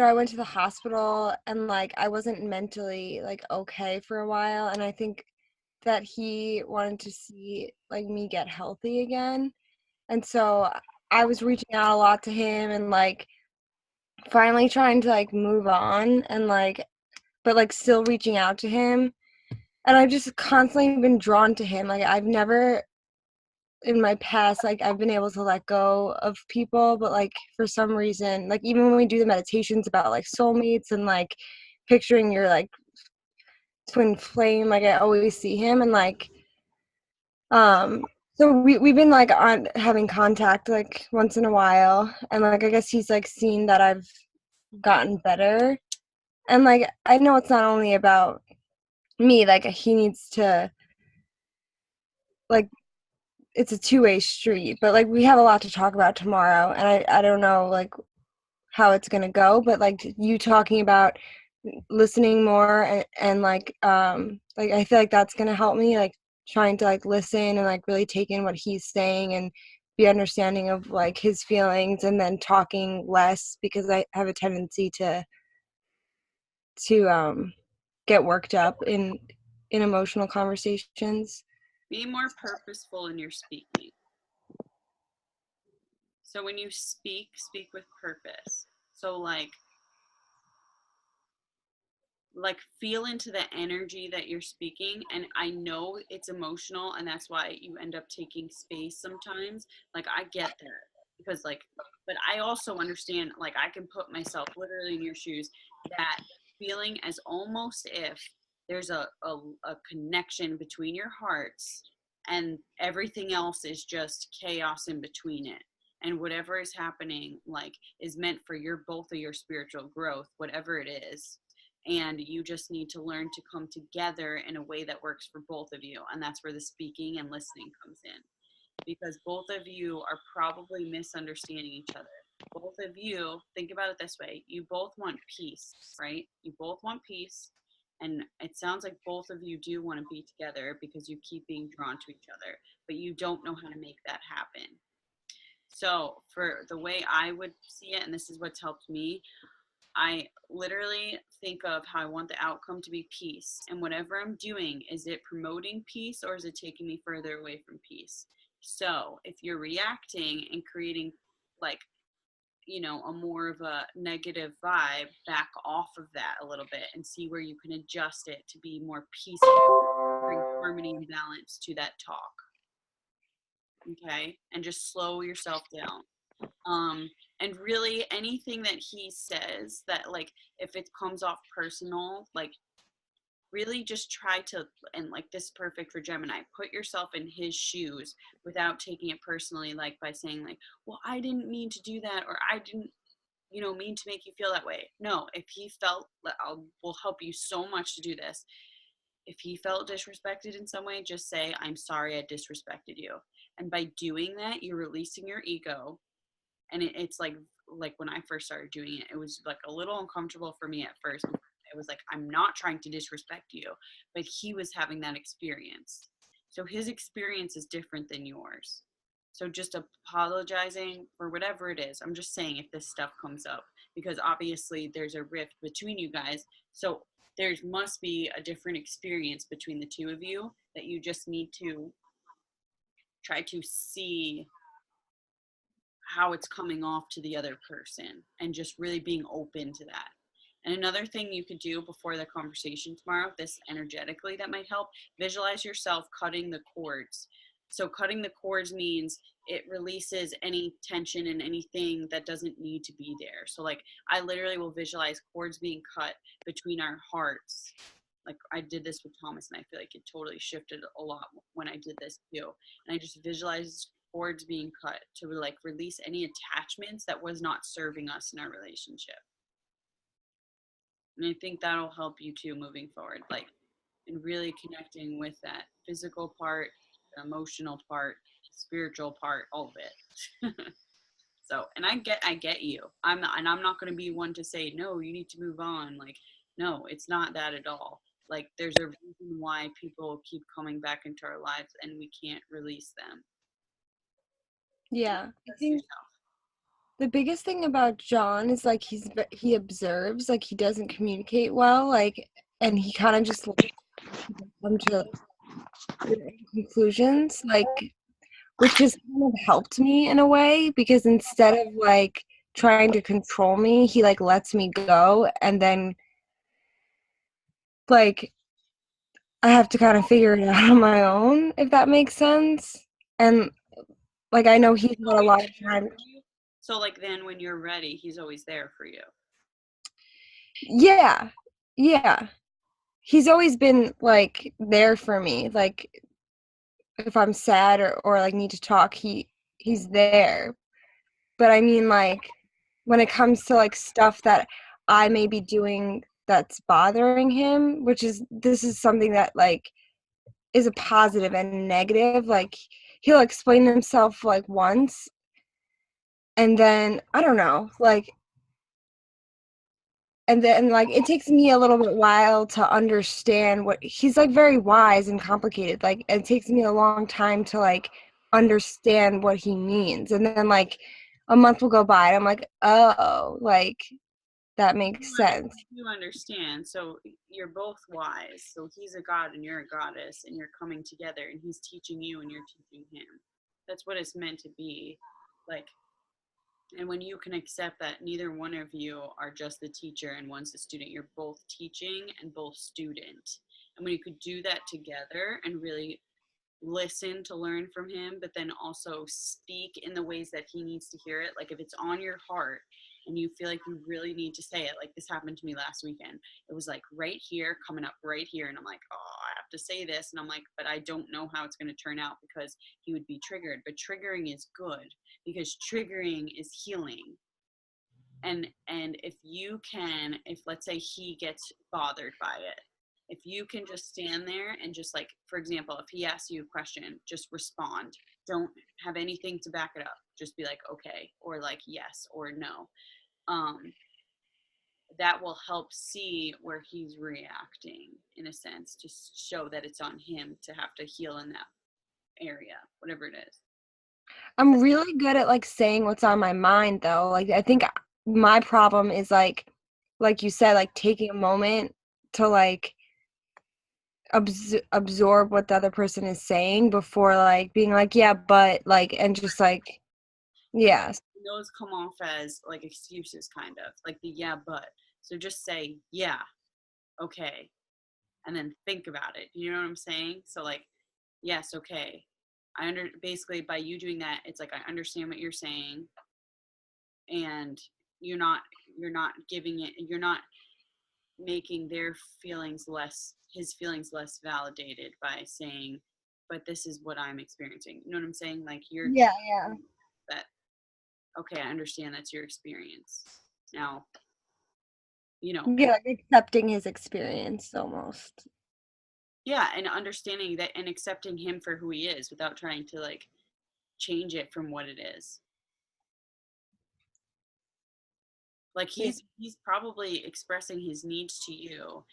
I went to the hospital and like I wasn't mentally like okay for a while, and I think that he wanted to see like me get healthy again. And so I was reaching out a lot to him and like finally trying to like move on and like but like still reaching out to him. And I've just constantly been drawn to him. Like I've never in my past, like I've been able to let go of people, but like for some reason, like even when we do the meditations about like soulmates and like picturing your like twin flame, like I always see him. And like so we've been like on having contact like once in a while, and like I guess he's like seen that I've gotten better. And like I know it's not only about me, like he needs to like it's a two-way street, but like we have a lot to talk about tomorrow, and I don't know like how it's gonna go, but like you talking about listening more and like I feel like that's gonna help me like trying to like listen and like really take in what he's saying and be understanding of like his feelings, and then talking less because I have a tendency to get worked up in emotional conversations. Be more purposeful in your speaking. So when you speak with purpose. So like feel into the energy that you're speaking. And I know it's emotional, and that's why you end up taking space sometimes. Like I get that, because like, but I also understand, like I can put myself literally in your shoes, that feeling as almost if there's a connection between your hearts and everything else is just chaos in between it. And whatever is happening like is meant for your both of your spiritual growth, whatever it is. And you just need to learn to come together in a way that works for both of you. And that's where the speaking and listening comes in, because both of you are probably misunderstanding each other. Both of you, think about it this way, you both want peace, right? You both want peace. And it sounds like both of you do want to be together because you keep being drawn to each other, but you don't know how to make that happen. So for the way I would see it, and this is what's helped me, I literally think of how I want the outcome to be peace. And whatever I'm doing, is it promoting peace or is it taking me further away from peace? So if you're reacting and creating like, you know, a more of a negative vibe, back off of that a little bit and see where you can adjust it to be more peaceful, bring harmony and balance to that talk. Okay? And just slow yourself down. And really anything that he says that like if it comes off personal, like really just try to, and like this is perfect for Gemini, put yourself in his shoes without taking it personally, like by saying like, well, I didn't mean to do that, or I didn't, you know, mean to make you feel that way. No, if he felt, will help you so much to do this. If he felt disrespected in some way, just say, I'm sorry I disrespected you. And by doing that, you're releasing your ego. And it's like when I first started doing it, it was like a little uncomfortable for me at first. I was like, I'm not trying to disrespect you, but he was having that experience. So his experience is different than yours. So just apologizing for whatever it is. I'm just saying if this stuff comes up, because obviously there's a rift between you guys. So there must be a different experience between the two of you that you just need to try to see how it's coming off to the other person, and just really being open to that. And another thing you could do before the conversation tomorrow, this energetically that might help, visualize yourself cutting the cords. So cutting the cords means it releases any tension and anything that doesn't need to be there. So like I literally will visualize cords being cut between our hearts. Like I did this with Thomas, and I feel like it totally shifted a lot when I did this too. And I just visualized cords being cut to like release any attachments that was not serving us in our relationship. And I think that'll help you too moving forward, like and really connecting with that physical part, the emotional part, spiritual part, all of it. So, and I get you. I'm not going to be one to say no, you need to move on. Like, no, it's not that at all. Like, there's a reason why people keep coming back into our lives, and we can't release them. Yeah, I think the biggest thing about John is like he observes, like he doesn't communicate well, like, and he kind of just like, come to conclusions, like, which has kind of helped me in a way, because instead of like trying to control me, he like lets me go, and then like I have to kind of figure it out on my own, if that makes sense. And like I know he's got a lot of time. So like then when you're ready, he's always there for you. Yeah. He's always been like there for me. Like if I'm sad or like need to talk, he's there. But I mean, like when it comes to like stuff that I may be doing that's bothering him, this is something that like is a positive and negative. Like he'll explain himself like once, and then I don't know, like and then like it takes me a little bit while to understand what he's like, very wise and complicated, like it takes me a long time to like understand what he means, and then like a month will go by and I'm like, oh, like that makes sense. You understand. So you're both wise. So he's a god and you're a goddess, and you're coming together, and he's teaching you and you're teaching him. That's what it's meant to be. Like, and when you can accept that neither one of you are just the teacher and one's the student, you're both teaching and both student. And when you could do that together and really listen to learn from him, but then also speak in the ways that he needs to hear it. Like if it's on your heart and you feel like you really need to say it, like this happened to me last weekend. It was like right here, coming up right here. And I'm like, oh, I have to say this. And I'm like, but I don't know how it's going to turn out because he would be triggered. But triggering is good because triggering is healing. And if you can, if let's say he gets bothered by it, if you can just stand there and just like, for example, if he asks you a question, just respond. Don't have anything to back it up. Just be like, okay, or like yes or no. That will help see where he's reacting in a sense to show that it's on him to have to heal in that area, whatever it is. I'm really good at like saying what's on my mind though. Like I think my problem is like you said, like taking a moment to like absorb what the other person is saying before like being like, yeah, but like, and just like, yeah. Those come off as like excuses, kind of like the yeah, but. So just say, yeah, okay, and then think about it. You know what I'm saying? So like, yes, okay. Basically by you doing that, it's like I understand what you're saying, and you're not giving it, you're not making their feelings less, his feelings less validated by saying, but this is what I'm experiencing. You know what I'm saying? Like you're Yeah. that, okay, I understand that's your experience. Now, you know, Yeah, like accepting his experience almost. yeah, and understanding that and accepting him for who he is without trying to like change it from what it is. Like he's probably expressing his needs to you,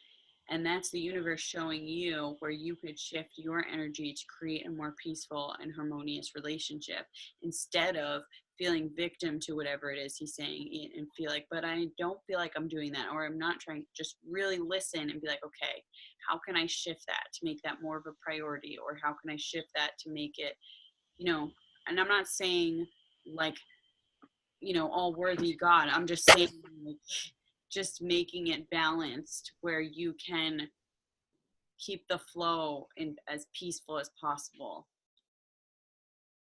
and that's the universe showing you where you could shift your energy to create a more peaceful and harmonious relationship instead of feeling victim to whatever it is he's saying and feel like, but I don't feel like I'm doing that, or I'm not trying. Just really listen and be like, okay, how can I shift that to make that more of a priority, or how can I shift that to make it, you know, and I'm not saying like, you know, all worthy God. I'm just saying like, just making it balanced where you can keep the flow in as peaceful as possible.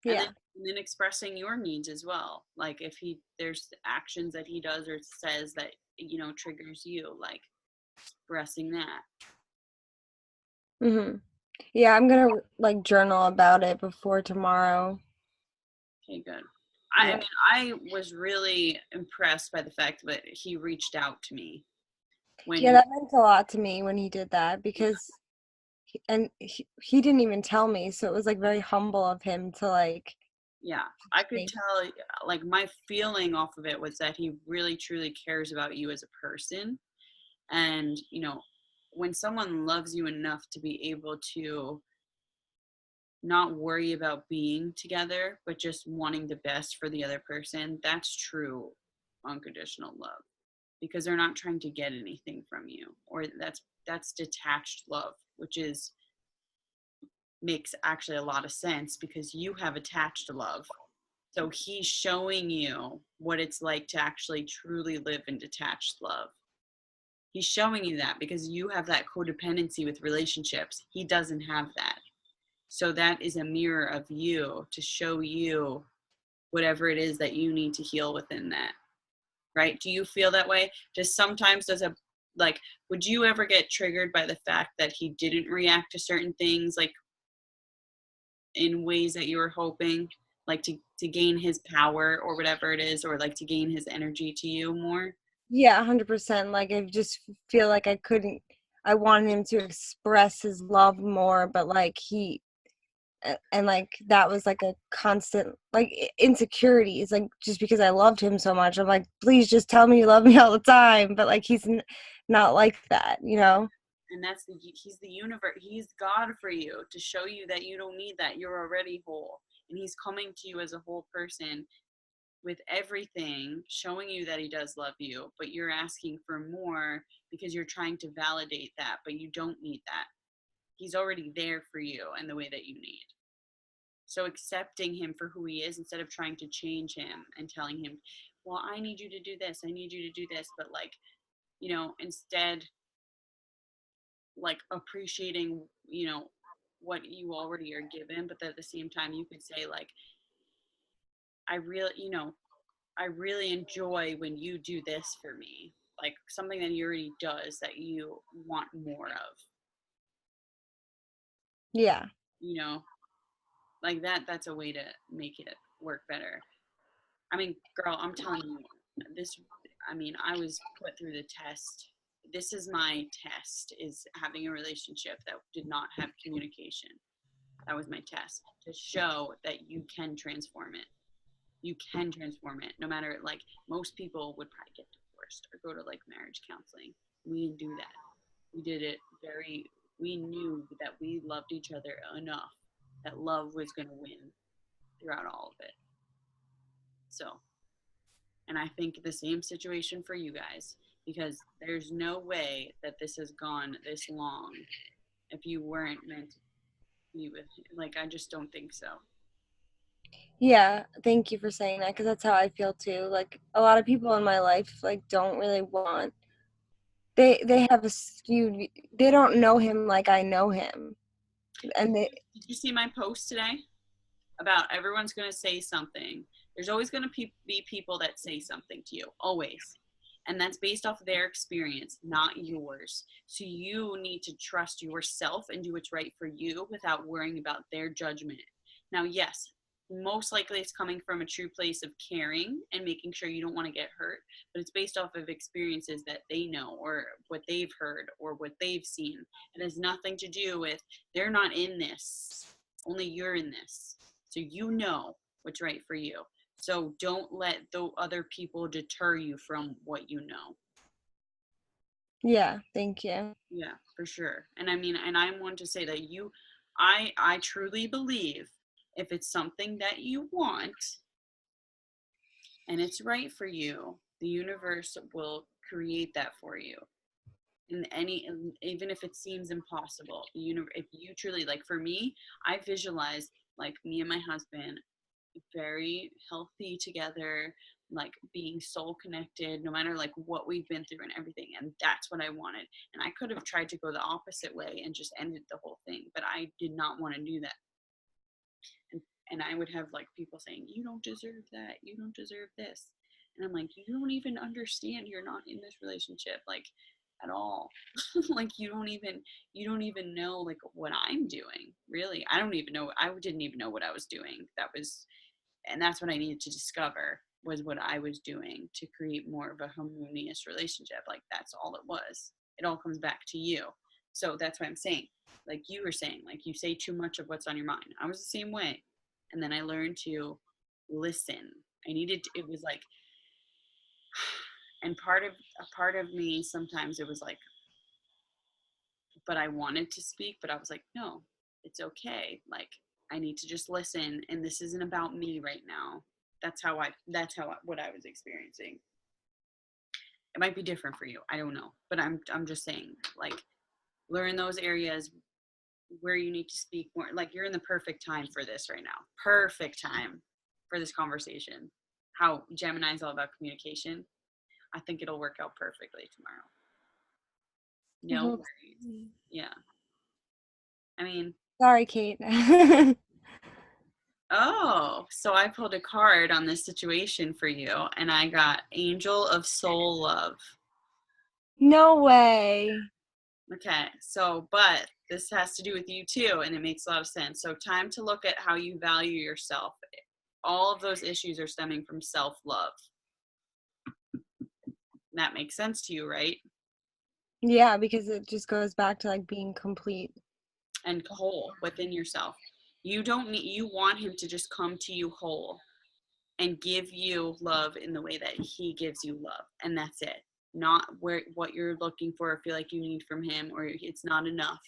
And Yeah. then expressing your needs as well. Like if there's actions that he does or says that, you know, triggers you, like expressing that. Yeah, I'm gonna like journal about it before tomorrow. Okay, good. I Yeah. mean, I was really impressed by the fact that he reached out to me Yeah, when, that meant a lot to me when he did that because he didn't even tell me, so it was like very humble of him to like yeah, I could say. tell, like my feeling off of it was that he really truly cares about you as a person. And, you know, when someone loves you enough to be able to not worry about being together, but just wanting the best for the other person, that's true unconditional love because they're not trying to get anything from you, or that's detached love, which is makes actually a lot of sense because you have attached love. So he's showing you what it's like to actually truly live in detached love. He's showing you that because you have that codependency with relationships. He doesn't have that. So that is a mirror of you to show you whatever it is that you need to heal within that. Right? Do you feel that way? Just sometimes does a like would you ever get triggered by the fact that he didn't react to certain things like in ways that you were hoping, like to gain his power or whatever it is, or like to gain his energy to you more? Yeah, 100%. Like I just feel like I wanted him to express his love more, but like and like that was like a constant like insecurities, like just because I loved him so much. I'm like, please just tell me you love me all the time, but like he's not like that, you know. And he's the universe. He's God for you to show you that you don't need that. You're already whole, and he's coming to you as a whole person with everything, showing you that he does love you, but you're asking for more because you're trying to validate that, but you don't need that. He's already there for you and the way that you need. So accepting him for who he is instead of trying to change him and telling him, well, I need you to do this, I need you to do this, but like, instead like appreciating, what you already are given, but at the same time you could say like, I really, I really enjoy when you do this for me, like something that he already does that you want more of, Yeah. Like that's a way to make it work better. I mean, girl, I'm telling you, this, I was put through the test. This is my test, is having a relationship that did not have communication. That was my test, to show that you can transform it. You can transform it, no matter, like, most people would probably get divorced or go to like marriage counseling. We didn't do that. We did it we knew that we loved each other enough that love was going to win throughout all of it. So, and I think the same situation for you guys, because there's no way that this has gone this long if you weren't meant to be with him. Like, I just don't think so. Yeah, thank you for saying that, because that's how I feel too. Like a lot of people in my life like don't really want, they have a skewed, they don't know him like I know him. And they, Did you see my post today about everyone's going to say something? There's always going to be people that say something to you, always. And that's based off of their experience, not yours. So you need to trust yourself and do what's right for you without worrying about their judgment. Now, yes, most likely it's coming from a true place of caring and making sure you don't want to get hurt, but it's based off of experiences that they know or what they've heard or what they've seen. It has nothing to do with, they're not in this, only you're in this. So you know what's right for you. So don't let the other people deter you from what you know. yeah, thank you. Yeah, for sure. And and I'm one to say that I truly believe if it's something that you want and it's right for you, the universe will create that for you. Even if it seems impossible, if you truly, like, for me, I visualize like me and my husband very healthy together, like being soul connected no matter like what we've been through and everything, and that's what I wanted. And I could have tried to go the opposite way and just ended the whole thing, but I did not want to do that. And I would have like people saying, you don't deserve that, you don't deserve this, and I'm like, you don't even understand, you're not in this relationship like at all. Like you don't even know like what I'm doing, really. I didn't even know what I was doing. And that's what I needed to discover, was what I was doing to create more of a harmonious relationship. Like that's all it was. It all comes back to you. So that's what I'm saying. Like you were saying, like you say too much of what's on your mind. I was the same way. And then I learned to listen. It was like, and a part of me sometimes it was like, but I wanted to speak, but I was like, no, it's okay. Like I need to just listen, and this isn't about me right now. What I was experiencing. It might be different for you. I don't know, but I'm just saying, like, learn those areas where you need to speak more. Like you're in the perfect time for this right now. Perfect time for this conversation. How Gemini is all about communication. I think it'll work out perfectly tomorrow. No worries. Yeah. I mean, Sorry, Kate. oh, so I pulled a card on this situation for you, and I got Angel of Soul Love. No way. Okay, so, but this has to do with you too, and it makes a lot of sense. So, time to look at how you value yourself. All of those issues are stemming from self-love. That makes sense to you, right? Yeah, because it just goes back to like being complete And whole within yourself. You don't need, you want him to just come to you whole and give you love in the way that he gives you love. And that's it. Not where what you're looking for or feel like you need from him, or it's not enough.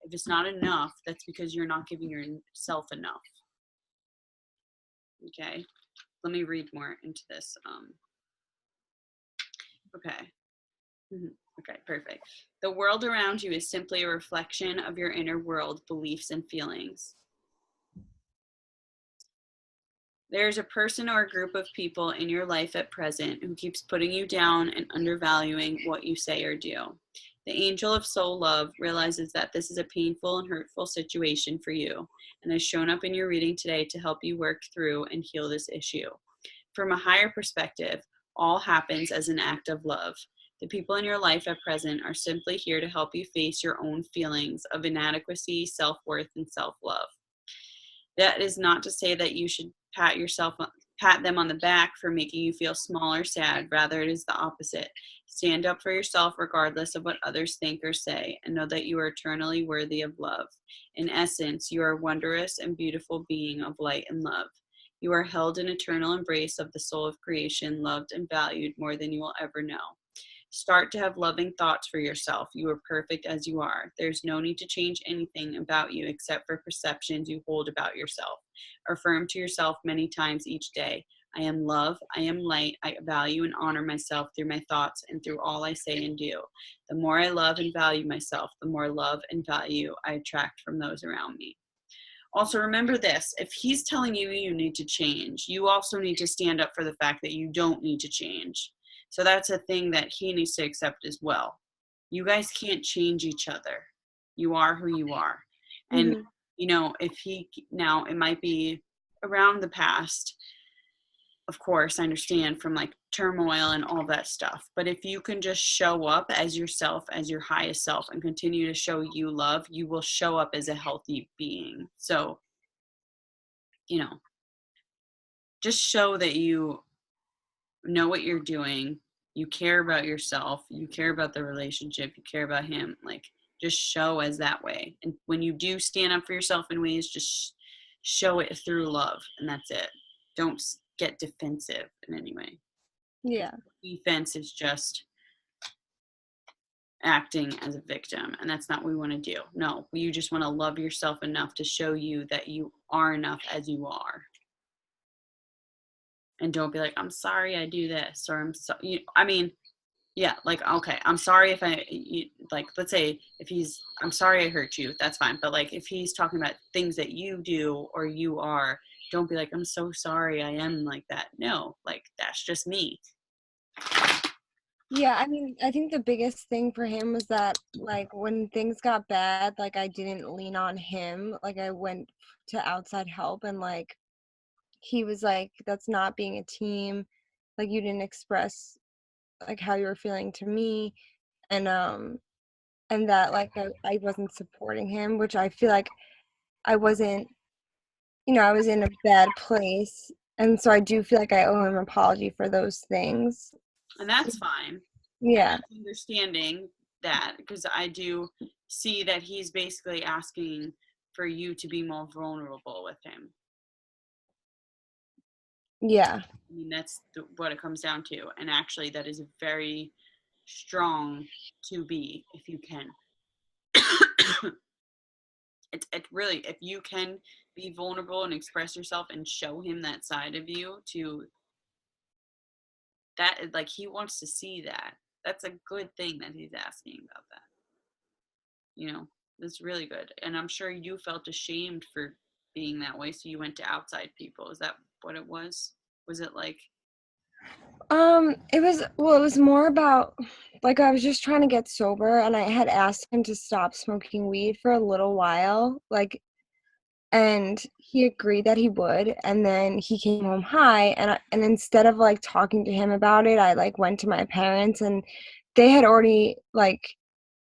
If it's not enough, that's because you're not giving yourself enough. Okay. Let me read more into this. Okay. Okay, perfect. The world around you is simply a reflection of your inner world, beliefs, and feelings. There's a person or a group of people in your life at present who keeps putting you down and undervaluing what you say or do. The angel of soul love realizes that this is a painful and hurtful situation for you and has shown up in your reading today to help you work through and heal this issue. From a higher perspective, all happens as an act of love. The people in your life at present are simply here to help you face your own feelings of inadequacy, self-worth, and self-love. That is not to say that you should pat them on the back for making you feel small or sad. Rather, it is the opposite. Stand up for yourself regardless of what others think or say, and know that you are eternally worthy of love. In essence, you are a wondrous and beautiful being of light and love. You are held in eternal embrace of the soul of creation, loved and valued more than you will ever know. Start to have loving thoughts for yourself. You are perfect as you are. There's no need to change anything about you except for perceptions you hold about yourself. Affirm to yourself many times each day, I am love, I am light, I value and honor myself through my thoughts and through all I say and do. The more I love and value myself, the more love and value I attract from those around me. Also, remember this, if he's telling you you need to change, you also need to stand up for the fact that you don't need to change. So that's a thing that he needs to accept as well. You guys can't change each other. You are who you are. And, if now it might be around the past, of course, I understand from like turmoil and all that stuff. But if you can just show up as yourself, as your highest self, and continue to show you love, you will show up as a healthy being. So, just show that you know what you're doing. You care about yourself. You care about the relationship. You care about him. Like, just show as that way. And when you do stand up for yourself in ways, just show it through love. And that's it. Don't get defensive in any way. Yeah. Defense is just acting as a victim, and that's not what we want to do. No, you just want to love yourself enough to show you that you are enough as you are. And don't be like, I'm sorry I do this, or I'm so, yeah, like, okay, I'm sorry if like, let's say if I'm sorry I hurt you, that's fine. But like, if he's talking about things that you do or you are, don't be like, I'm so sorry I am like that. No, like, that's just me. Yeah, I think the biggest thing for him was that, like, when things got bad, like, I didn't lean on him. Like, I went to outside help, and, like, he was like, that's not being a team. Like, you didn't express, like, how you were feeling to me. And that, like, I wasn't supporting him, which I feel like I wasn't, I was in a bad place. And so I do feel like I owe him an apology for those things. And that's fine. Yeah. And that's understanding that, because I do see that he's basically asking for you to be more vulnerable with him. Yeah. I mean, that's what it comes down to. And actually, that is very strong to be, if you can. It really, if you can be vulnerable and express yourself and show him that side of you, to that, like, he wants to see that. That's a good thing that he's asking about that. That's really good. And I'm sure you felt ashamed for being that way, so you went to outside people. Is that what it was? Was it like? It was more about, like, I was just trying to get sober, and I had asked him to stop smoking weed for a little while, like, and he agreed that he would, and then he came home high, and instead of, like, talking to him about it, I, like, went to my parents, and they had already, like,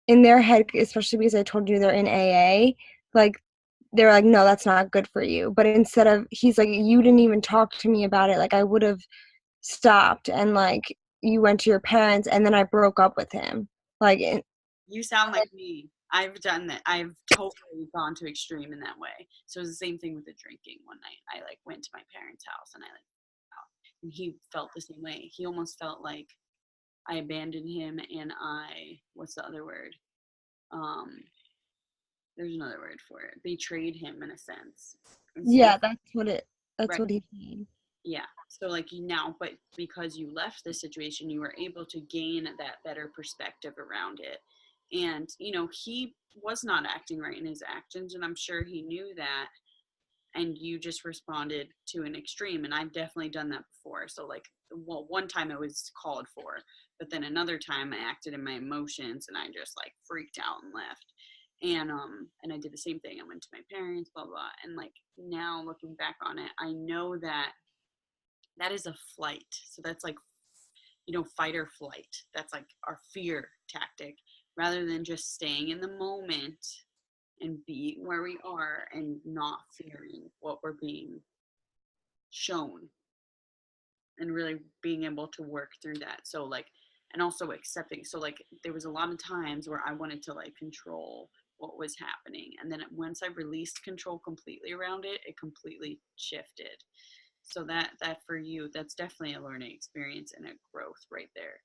in their head, especially because I told you they're in AA, like, they were like, no, that's not good for you. But instead of, he's like, you didn't even talk to me about it, like, I would have stopped, and, like, you went to your parents, and then I broke up with him. Like, You sound like me. I've done that. I've totally gone to extreme in that way. So it was the same thing with the drinking one night. I like went to my parents' house and I like out, and he felt the same way. He almost felt like I abandoned him and what's the other word? There's another word for it. Betrayed him in a sense. And so, Yeah, that's right. what he said. Yeah. So like now, but because you left the situation, you were able to gain that better perspective around it. And, he was not acting right in his actions, and I'm sure he knew that. And you just responded to an extreme. And I've definitely done that before. So like, well, one time it was called for, but then another time I acted in my emotions and I just like freaked out and left. And I did the same thing. I went to my parents, blah blah. And like now looking back on it, I know that that is a flight. So that's like, fight or flight. That's like our fear tactic rather than just staying in the moment and being where we are and not fearing what we're being shown and really being able to work through that. So like, and also accepting. So like, there was a lot of times where I wanted to like control what was happening. And then once I released control completely around it, it completely shifted. So that for you, that's definitely a learning experience and a growth right there.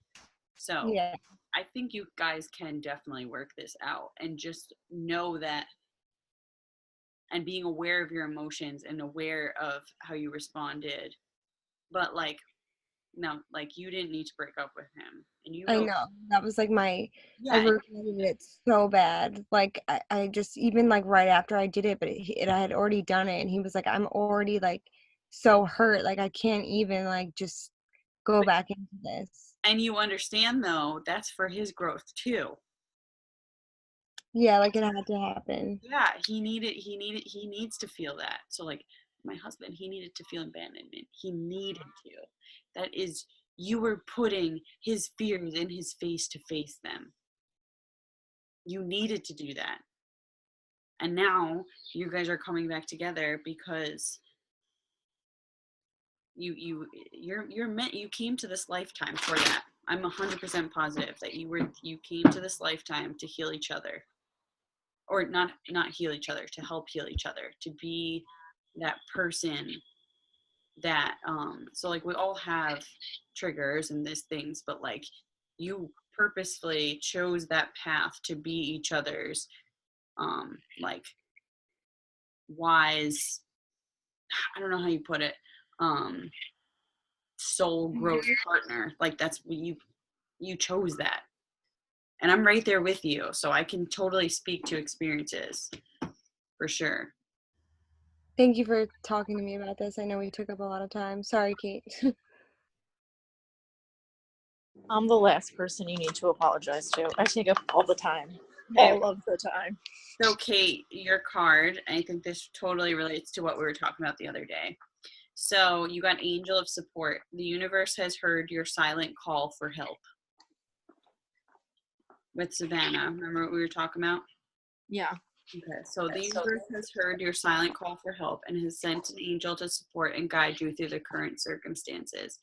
So Yeah. I think you guys can definitely work this out and just know that, and being aware of your emotions and aware of how you responded. But like, no, like you didn't need to break up with him. And you I know, know. That was like I yeah, regretted it so bad. Like I just, even like right after I did it, but I had already done it, and he was like, I'm already like so hurt. Like I can't even like just go back into this. and you understand though, that's for his growth too. Yeah, like it had to happen. Yeah, he needs to feel that. So like my husband, he needed to feel abandonment. He needed to. That is, you were putting his fears in his face to face them. You needed to do that. And now you guys are coming back together because you're meant, you came to this lifetime for that. I'm 100% positive that you came to this lifetime to heal each other, or not heal each other, to help heal each other, to be that person that so like we all have triggers and these things, but like you purposefully chose that path to be each other's like wise, I don't know how you put it, um soul growth partner. Like that's what you chose that, and I'm right there with you, so I can totally speak to experiences for sure. Thank you for talking to me about this. I know we took up a lot of time. Sorry, Kate. I'm the last person you need to apologize to. I take up all the time. All of the time. So Kate, your card, I think this totally relates to what we were talking about the other day. So you got Angel of Support. The universe has heard your silent call for help. With Savannah, remember what we were talking about? Yeah. Okay, so the universe has heard your silent call for help and has sent an angel to support and guide you through the current circumstances.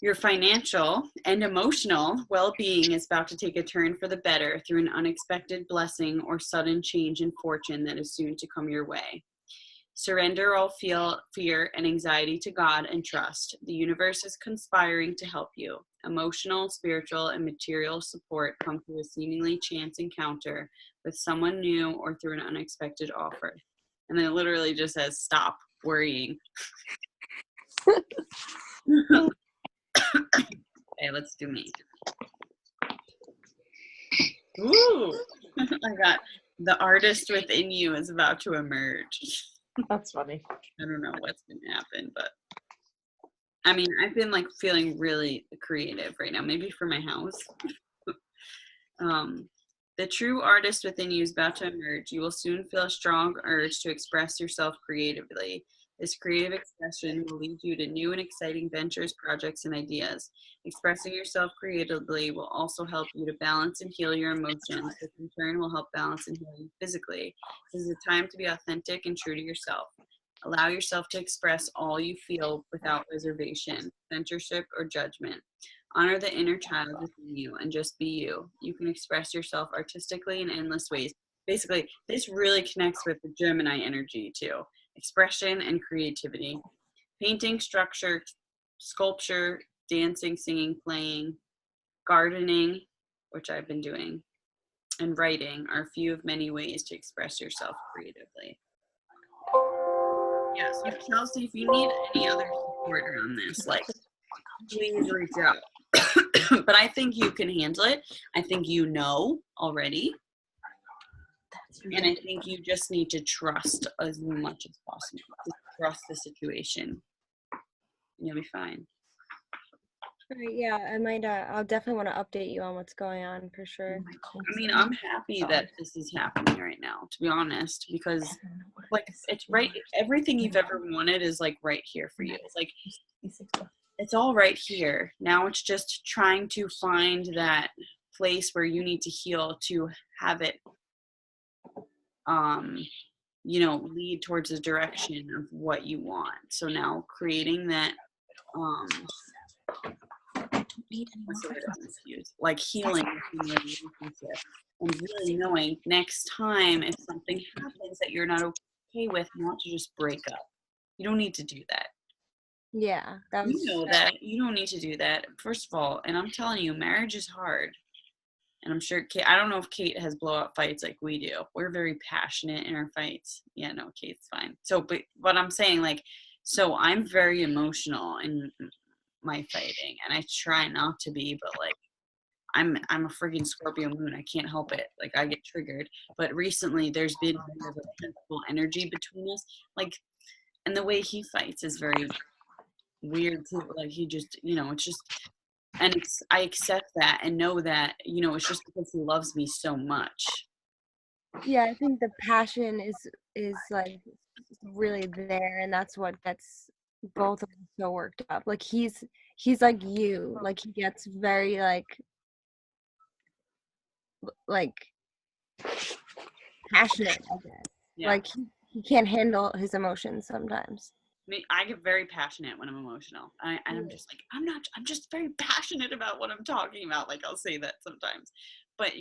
Your financial and emotional well-being is about to take a turn for the better through an unexpected blessing or sudden change in fortune that is soon to come your way. Surrender all fear and anxiety to God and trust. The universe is conspiring to help you. Emotional, spiritual, and material support come through a seemingly chance encounter with someone new or through an unexpected offer. And then it literally just says, stop worrying. Okay, let's do me. Ooh, I got the artist within you is about to emerge. That's funny. I don't know what's going to happen, but I mean, I've been like feeling really creative right now, maybe for my house. The true artist within you is about to emerge. You will soon feel a strong urge to express yourself creatively. This creative expression will lead you to new and exciting ventures, projects, and ideas. Expressing yourself creatively will also help you to balance and heal your emotions, which in turn will help balance and heal you physically. This is a time to be authentic and true to yourself. Allow yourself to express all you feel without reservation, censorship, or judgment. Honor the inner child within you and just be you. You can express yourself artistically in endless ways. Basically, this really connects with the Gemini energy too. Expression and creativity. Painting, structure, sculpture, dancing, singing, playing, gardening, which I've been doing, and writing are a few of many ways to express yourself creatively. Yeah, so Chelsea, if you need any other support around this, like, please reach out. But I think you can handle it. I think you know already. And I think you just need to trust as much as possible. Just trust the situation. And you'll be fine. All right, yeah, I might. I'll definitely want to update you on what's going on for sure. I mean, I'm happy that this is happening right now, to be honest, because like it's right. Everything you've ever wanted is like right here for you. It's like it's all right here. Now it's just trying to find that place where you need to heal to have it, lead towards the direction of what you want. So now creating that, what's the word I want to use? Like healing in your relationship and really knowing next time if something happens that you're not okay with, not to just break up. You don't need to do that. Yeah, that You was. know that. You don't need to do that. First of all, and I'm telling you, marriage is hard. And I'm sure Kate, I don't know if Kate has blowout fights like we do. We're very passionate in our fights. Yeah, no, Kate's fine. So, but I'm saying like, so I'm very emotional in my fighting, and I try not to be, but like, I'm a freaking Scorpio moon. I can't help it. Like I get triggered. But recently, there's been more of a peaceful energy between us. Like, and the way he fights is very weird too. Like he just, it's just, and I accept that and know that, it's just because he loves me so much. Yeah, I think the passion is like really there, and that's what gets both of us so worked up. Like he's like you. Like he gets very like passionate, I guess. Yeah. Like he can't handle his emotions sometimes. I get very passionate when I'm emotional. And I'm just like, I'm just very passionate about what I'm talking about. Like I'll say that sometimes. But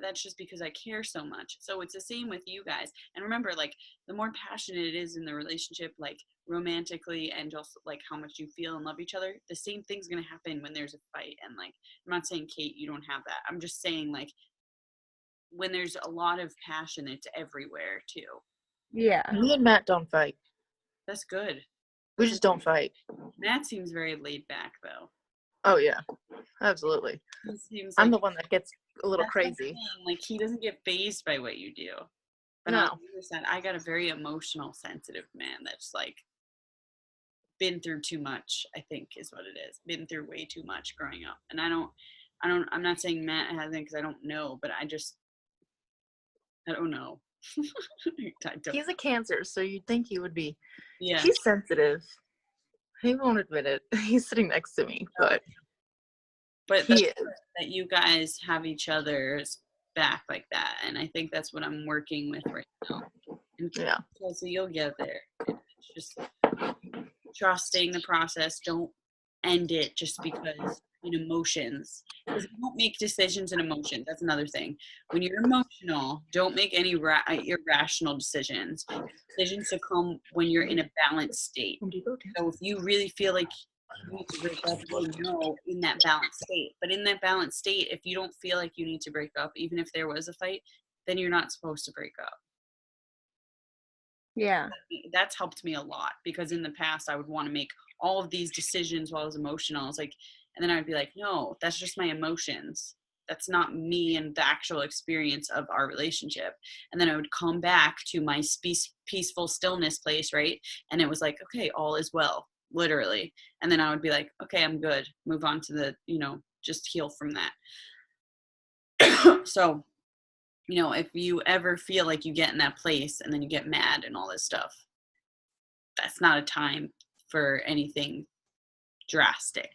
that's just because I care so much. So it's the same with you guys. And remember, like the more passionate it is in the relationship, like romantically and just like how much you feel and love each other, the same thing's gonna happen when there's a fight. And like I'm not saying Kate, you don't have that. I'm just saying like when there's a lot of passion, it's everywhere too. Yeah. Me and Matt don't fight. That's good. We just don't fight. Matt seems very laid back though. Oh yeah, absolutely. He seems I'm like, the one that gets a little that's what I'm crazy. saying, like he doesn't get fazed by what you do. But No. on the other side, I got a very emotional, sensitive man that's like been through too much, I think is what it is. Been through way too much growing up. And I'm not saying Matt hasn't because I don't know, but I don't know. I don't. He's a Cancer, so you'd think he would be. Yeah. He's sensitive. He won't admit it. He's sitting next to me, but he is. That you guys have each other's back like that, and I think that's what I'm working with right now. And Yeah. so you'll get there. It's just trusting the process. Don't end it just because in emotions. Because you don't make decisions in emotions. That's another thing. When you're emotional, don't make any irrational decisions. Decisions to come when you're in a balanced state. So if you really feel like you need to break up, in that balanced state. But in that balanced state, if you don't feel like you need to break up, even if there was a fight, then you're not supposed to break up. Yeah. That's helped me a lot because in the past I would want to make all of these decisions while I was emotional. I was like, and then I'd be like, no, that's just my emotions. That's not me and the actual experience of our relationship. And then I would come back to my peaceful stillness place, right? And it was like, okay, all is well, literally. And then I would be like, okay, I'm good. Move on to the, just heal from that. So, if you ever feel like you get in that place and then you get mad and all this stuff, that's not a time for anything drastic.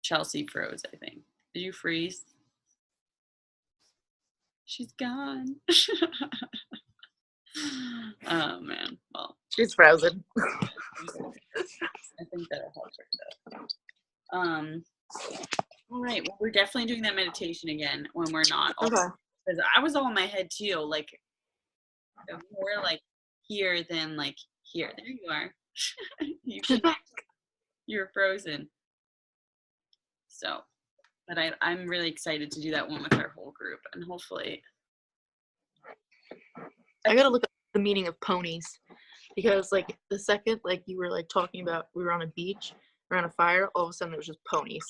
Chelsea froze, I think. Did you freeze? She's gone. Oh man. Well, She's frozen. I think that'll help her too. All right. Well, we're definitely doing that meditation again when we're not. Okay. Because I was all in my head too. Like, more like here than like here. There you are. She's back. You're frozen. So, but I'm really excited to do that one with our whole group, and hopefully. I gotta look up the meaning of ponies, because like the second like you were like talking about we were on a beach around a fire, all of a sudden there was just ponies.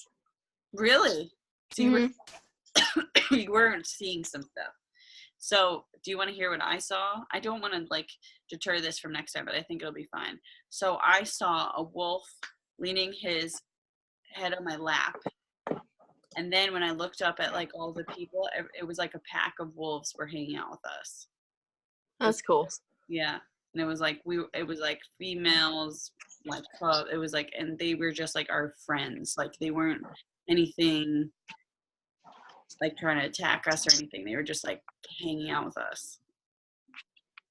Really? So you weren't seeing some stuff. So do you want to hear what I saw? I don't want to like deter this from next time, but I think it'll be fine. So I saw a wolf leaning his head on my lap. And then when I looked up at like all the people, it was like a pack of wolves were hanging out with us. That's cool. Yeah. And it was like it was like females, like club. It was like, and they were just like our friends. Like they weren't anything like trying to attack us or anything. They were just like hanging out with us.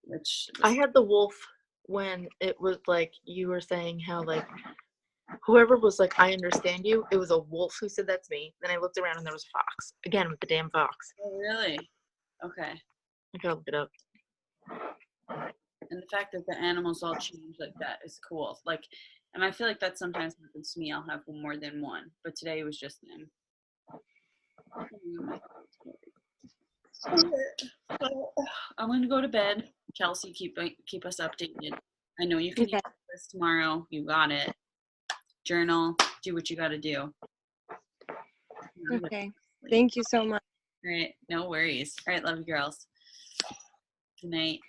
Which I had the wolf when it was like you were saying how like whoever was like, I understand you, it was a wolf who said that to me. Then I looked around and there was a fox. Again with the damn fox. Oh really? Okay. I gotta look it up. And the fact that the animals all change like that is cool. Like, and I feel like that sometimes happens to me. I'll have more than one, but today it was just them. I'm gonna go to bed. Kelsey, keep us updated. I know you can Okay. handle this tomorrow. You got it. Journal. Do what you got to do. Okay. Thank you so much. All right. No worries. All right. Love you, girls. Good night.